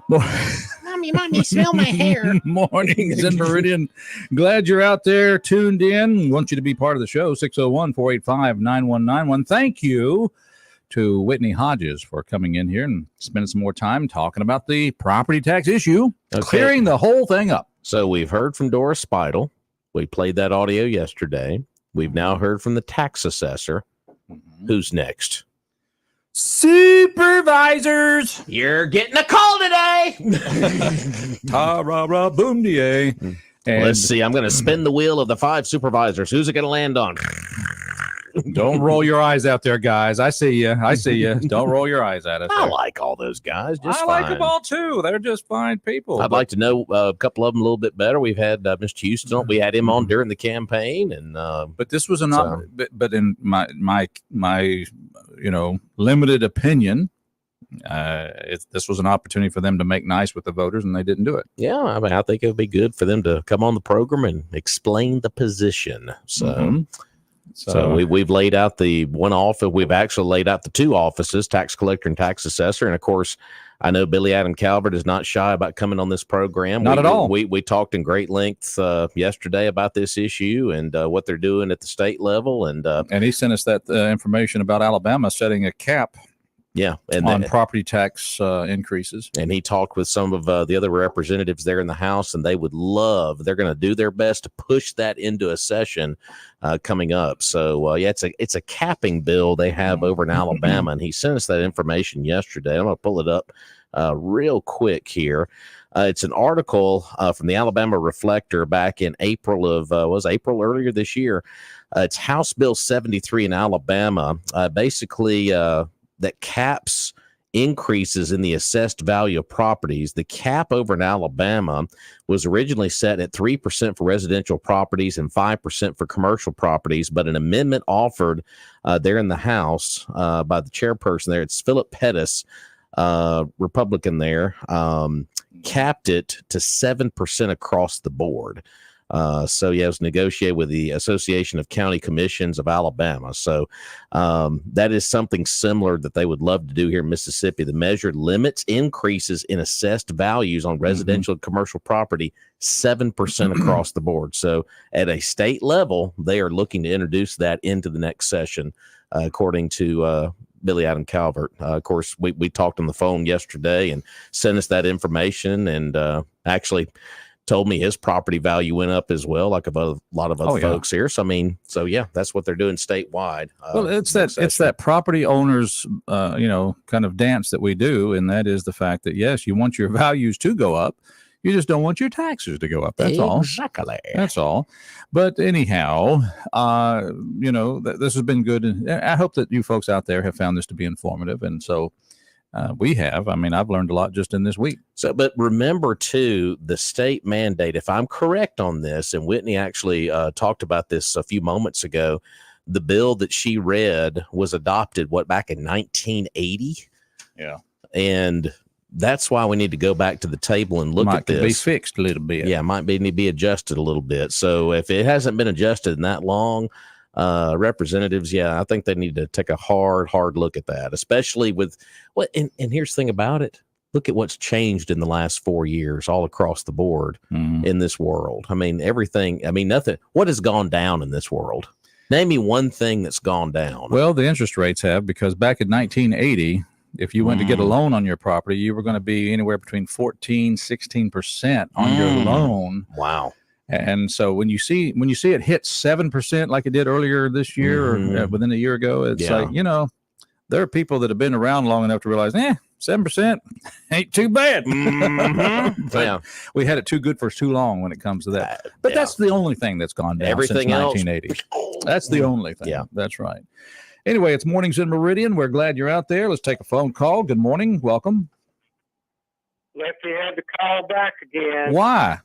Mommy, smell my hair. Mornings in Meridian. Glad you're out there tuned in. Want you to be part of the show. 601-485-9191. Thank you to Whitney Hodges for coming in here and spending some more time talking about the property tax issue, clearing the whole thing up. So we've heard from Doris Speidel. We played that audio yesterday. We've now heard from the tax assessor. Who's next? Supervisors. You're getting a call today. Ta-ra-ra, boom-de-ay. Let's see. I'm going to spin the wheel of the 5 supervisors. Who's it going to land on? Don't roll your eyes out there, guys. I see you. Don't roll your eyes at us. I like all those guys. I like them all, too. They're just fine people. I'd like to know a couple of them a little bit better. We've had Mr. Houston. We had him on during the campaign. But this was but in my limited opinion, this was an opportunity for them to make nice with the voters, and they didn't do it. Yeah, I mean, I think it would be good for them to come on the program and explain the position. So we've laid out the one office. We've actually laid out the 2 offices, tax collector and tax assessor. And of course, I know Billy Adam Calvert is not shy about coming on this program. Not at all. We talked in great length yesterday about this issue and what they're doing at the state level. And he sent us that information about Alabama setting a cap. Yeah, on property tax increases. And he talked with some of the other representatives there in the House, and they're going to do their best to push that into a session coming up. So, it's a capping bill they have over in Alabama, and he sent us that information yesterday. I'm going to pull it up real quick here. It's an article from the Alabama Reflector back in April earlier this year. It's House Bill 73 in Alabama. Basically, that caps increases in the assessed value of properties. The cap over in Alabama was originally set at 3% for residential properties and 5% for commercial properties, but an amendment offered there in the House by the chairperson there, it's Philip Pettis, Republican there, capped it to 7% across the board. It was negotiated with the Association of County Commissions of Alabama. So that is something similar that they would love to do here in Mississippi. The measure limits increases in assessed values on residential and commercial property 7% across the board. So at a state level, they are looking to introduce that into the next session, according to Billy Adam Calvert. Of course, we talked on the phone yesterday and sent us that information, and actually told me his property value went up as well, like a lot of other folks here. So, that's what they're doing statewide. Well, it's that property owners, kind of dance that we do. And that is the fact that, yes, you want your values to go up. You just don't want your taxes to go up. That's all. Exactly. That's all. But anyhow, this has been good. And I hope that you folks out there have found this to be informative. And so, we have. I mean, I've learned a lot just in this week. So, but remember, too, the state mandate, if I'm correct on this, and Whitney actually talked about this a few moments ago, the bill that she read was adopted, back in 1980? Yeah. And that's why we need to go back to the table and look at this. Might be fixed a little bit. Yeah, might need to be adjusted a little bit. So if it hasn't been adjusted in that long, representatives, I think they need to take a hard look at that, especially with and here's the thing about it. Look at what's changed in the last 4 years all across the board in this world. I mean, nothing. What has gone down in this world? Name me one thing that's gone down. Well, the interest rates have, because back in 1980, if you went to get a loan on your property, you were going to be anywhere between 16% on your loan. Wow. And so when you see it hit 7% like it did earlier this year or within a year ago, it's like, there are people that have been around long enough to realize, 7% ain't too bad. We had it too good for too long when it comes to that. But that's the only thing that's gone down Everything since 1980. That's the only thing. Yeah, that's right. Anyway, it's Mornings in Meridian. We're glad you're out there. Let's take a phone call. Good morning. Welcome. Lefty had to call back again. Why?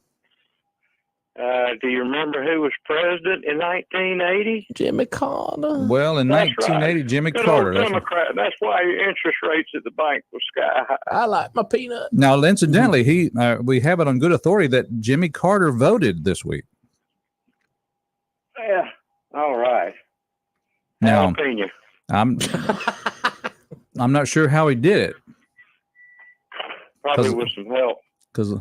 Do you remember who was president in 1980? Jimmy Carter. Well, in That's 1980, right. Jimmy Good Carter. old That's Democrat. That's why your interest rates at the bank was sky high. I like my peanut. now, incidentally, we have it on good authority that Jimmy Carter voted this week. Yeah. All right. Now, Jalapeno. I'm not sure how he did it. Probably with some help. Because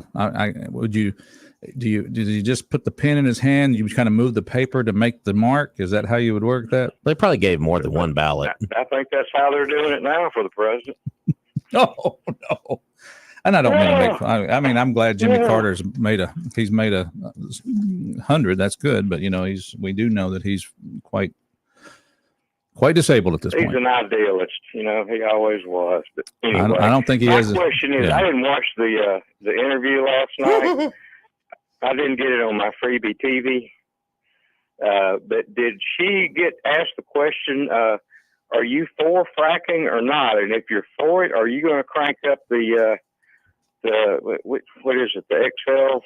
did you just put the pen in his hand? You kind of move the paper to make the mark. Is that how you would work that? They probably gave more than one ballot. I think that's how they're doing it now for the president. No. And I don't mean to make. I mean, I'm glad Jimmy Carter's made a 100. That's good, but we do know that he's quite disabled at this point. He's an idealist, he always was. But anyway, I don't think he has. My question is, I didn't watch the interview last night. I didn't get it on my freebie TV. But did she get asked the question, are you for fracking or not? And if you're for it, are you going to crank up the what is it? The XL?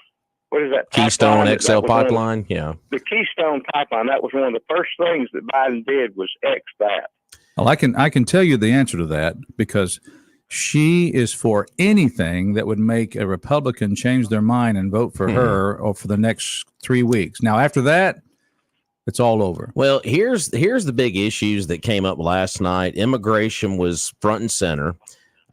What is that? Keystone XL pipeline? Yeah. The Keystone pipeline. That was one of the first things that Biden did was X that. Well, I can tell you the answer to that because she is for anything that would make a Republican change their mind and vote for her or for the next 3 weeks. Now, after that, it's all over. Well, here's the big issues that came up last night. Immigration was front and center.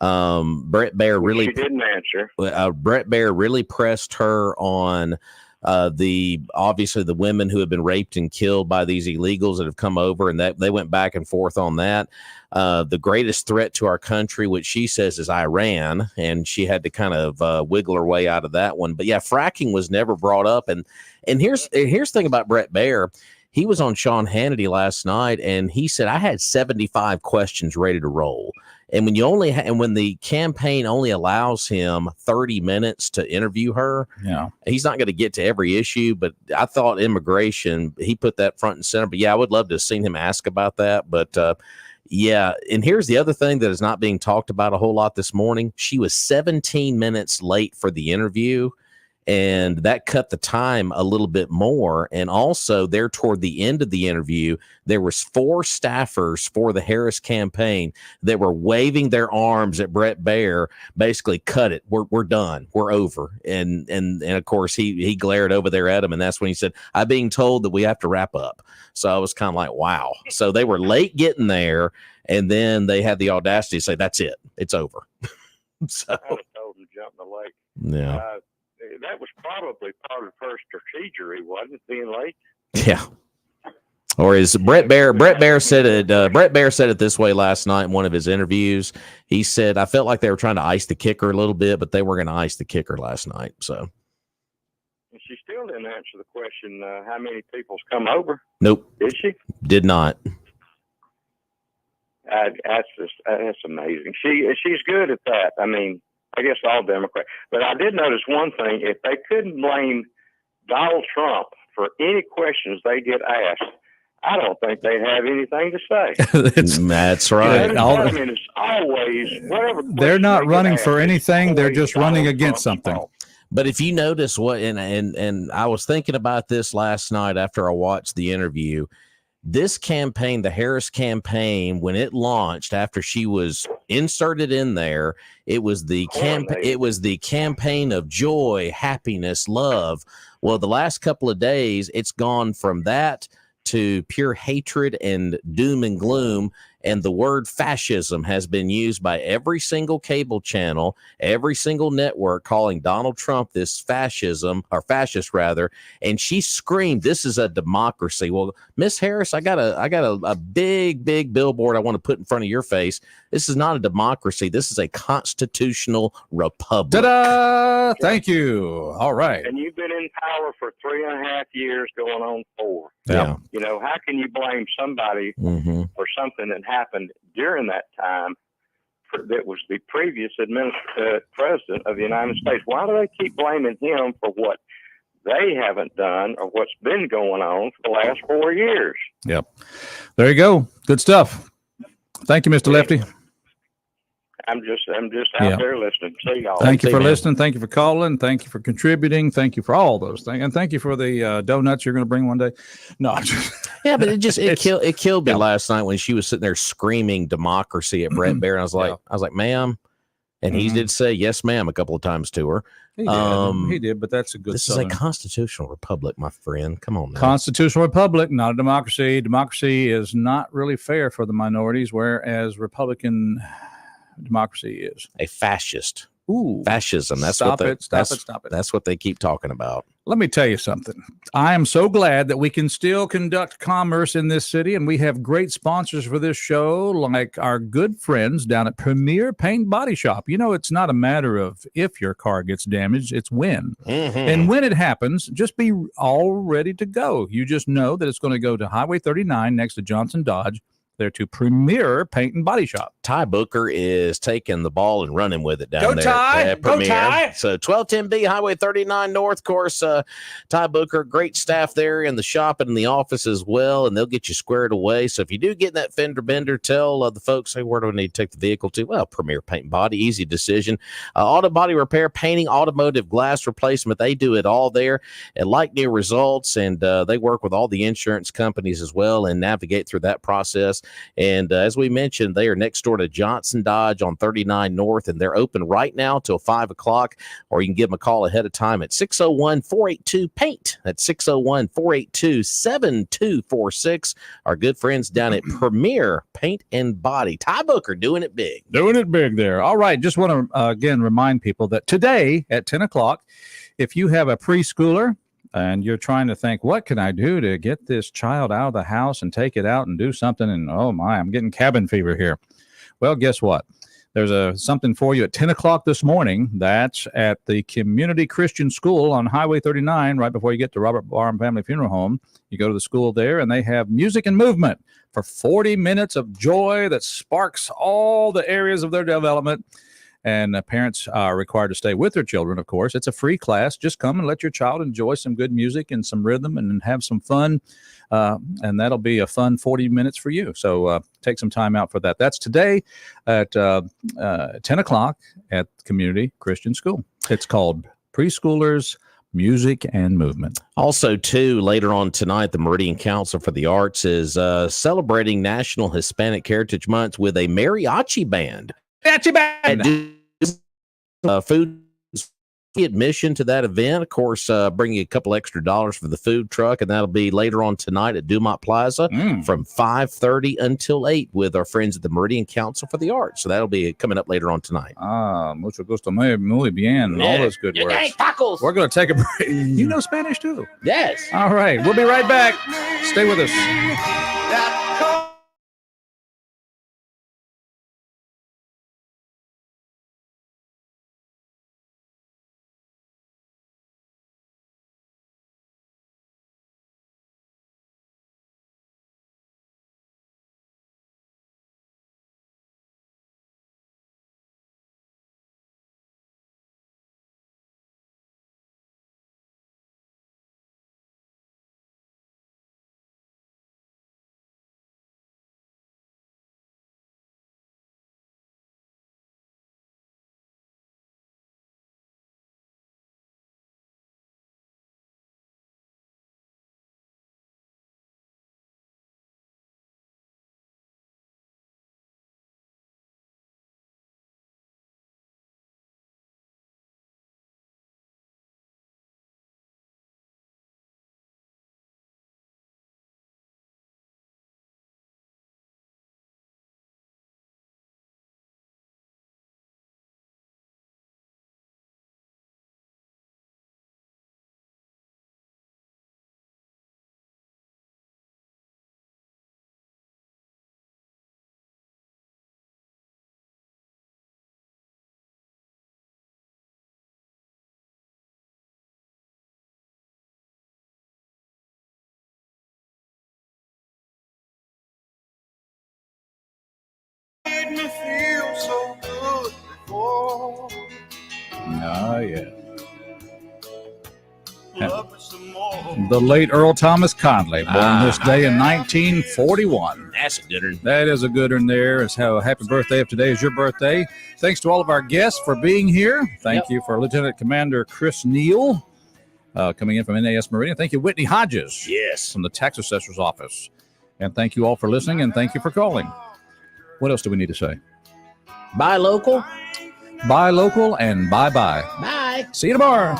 Brett Baer really she didn't answer. Brett Baer really pressed her on obviously the women who have been raped and killed by these illegals that have come over, and that they went back and forth on that. The greatest threat to our country, which she says is Iran, and she had to kind of wiggle her way out of that one. But yeah, fracking was never brought up. And here's the thing about Brett Baer. He was on Sean Hannity last night, and he said, I had 75 questions ready to roll. And when when the campaign only allows him 30 minutes to interview her, he's not going to get to every issue. But I thought immigration, he put that front and center. But yeah, I would love to have seen him ask about that. But yeah, and here's the other thing that is not being talked about a whole lot this morning. She was 17 minutes late for the interview, and that cut the time a little bit more. And also there toward the end of the interview, there was 4 staffers for the Harris campaign that were waving their arms at Brett Baer, basically cut it. We're done. We're over. And of course he glared over there at him. And that's when he said, I'm being told that we have to wrap up. So I was kind of like, wow. So they were late getting there. And then they had the audacity to say, that's it. It's over. So I would have told him to jump in the lake. Yeah. That was probably part of her strategery, wasn't it, being late? Yeah. Or is Brett Baer said it this way last night in one of his interviews. He said, I felt like they were trying to ice the kicker a little bit, but they were going to ice the kicker last night. So she still didn't answer the question, how many people's come over? Nope. Did she? Did not. That's amazing. She's good at that. I mean, I guess all Democrats. But I did notice one thing. If they couldn't blame Donald Trump for any questions they get asked, I don't think they have anything to say. That's right. I mean, it's always whatever. They're not running for anything. They're just running against something. But if you notice and I was thinking about this last night after I watched the interview, this campaign, the Harris campaign, when it launched after she was inserted in there, it was the campaign of joy, happiness, love. Well, the last couple of days, it's gone from that to pure hatred and doom and gloom. And the word fascism has been used by every single cable channel, every single network, calling Donald Trump this fascist rather. And she screamed, "This is a democracy." Well, Miss Harris, I got a big billboard I want to put in front of your face. This is not a democracy. This is a constitutional republic. Ta-da! Thank you. All right. And you've been in power for 3.5 years, going on 4. Yeah. How can you blame somebody for something that happened during that time that was the previous president of the United States? Why do they keep blaming him for what they haven't done or what's been going on for the last 4 years? Yep. There you go. Good stuff. Thank you, Mr. Lefty. I'm just out there listening. See y'all. Thank you See, for man. listening. Thank you for calling. Thank you for contributing. Thank you for all those things. And thank you for the donuts you're going to bring one day. No, I'm just, Yeah, but it killed me Yeah. last night when she was sitting there screaming democracy at Brett Bear. And I was like, ma'am. And he did say yes, ma'am, a couple of times to her. He did, but that's a good. This Southern. is a constitutional republic, my friend. Come on, man. Constitutional republic, not a democracy. Democracy is not really fair for the minorities, whereas Republican democracy is a fascist. Ooh, fascism. That's stop what it. Stop it. That's what they keep talking about. Let me tell you something. I am so glad that we can still conduct commerce in this city, and we have great sponsors for this show, like our good friends down at Premier Paint Body Shop. You know, it's not a matter of if your car gets damaged, it's when. And when it happens, just be all ready to go. You just know that it's going to go to Highway 39 next to Johnson Dodge. There to Premier Paint and Body Shop. Ty Booker is taking the ball and running with it down Go there. Ty! Go Premier. Ty! So 1210B Highway 39 North, of course. Ty Booker, great staff there in the shop and in the office as well, and they'll get you squared away. So if you do get in that fender bender, tell the folks, hey, where do I need to take the vehicle to? Well, Premier Paint and Body, easy decision. Auto body repair, painting, automotive glass replacement, they do it all there at like new results, and they work with all the insurance companies as well and navigate through that process. And as we mentioned, they are next door to Johnson Dodge on 39 North, and they're open right now till 5 o'clock, or you can give them a call ahead of time at 601-482-PAINT. That's 601-482-7246. Our good friends down at Premier Paint and Body. Ty Booker doing it big. Doing it big there. All right. Just want to, again, remind people that today at 10 o'clock, if you have a preschooler, and you're trying to think, what can I do to get this child out of the house and take it out and do something? And oh my, I'm getting cabin fever here. Well, guess what? There's something for you at 10 o'clock this morning. That's at the Community Christian School on Highway 39, right before you get to Robert Barham Family Funeral Home. You go to the school there, and they have music and movement for 40 minutes of joy that sparks all the areas of their development. And parents are required to stay with their children, of course. It's a free class. Just come and let your child enjoy some good music and some rhythm and have some fun. And that'll be a fun 40 minutes for you. So take some time out for that. That's today at 10 o'clock at Community Christian School. It's called Preschoolers Music and Movement. Also, too, later on tonight, the Meridian Council for the Arts is celebrating National Hispanic Heritage Month with a mariachi band. Food admission to that event, of course, bring you a couple extra dollars for the food truck, and that'll be later on tonight at Dumont Plaza from 5:30 until 8 with our friends at the Meridian Council for the Arts. So that'll be coming up later on tonight. Mucho gusto, muy bien, and all those good words. Tacos. We're going to take a break. You know Spanish too? Yes. All right, we'll be right back. Stay with us. Made me feel so good before. Oh, yeah. The late Earl Thomas Conley, born this day in 1941. That's a good one. That is a good one there. It's how happy birthday if today is your birthday. Thanks to all of our guests for being here. Thank you for Lieutenant Commander Chris Neal coming in from NAS Meridian. Thank you, Whitney Hodges. Yes. From the Tax Assessor's Office. And thank you all for listening, and thank you for calling. What else do we need to say? Buy local. Buy local and bye-bye. Bye. See you tomorrow.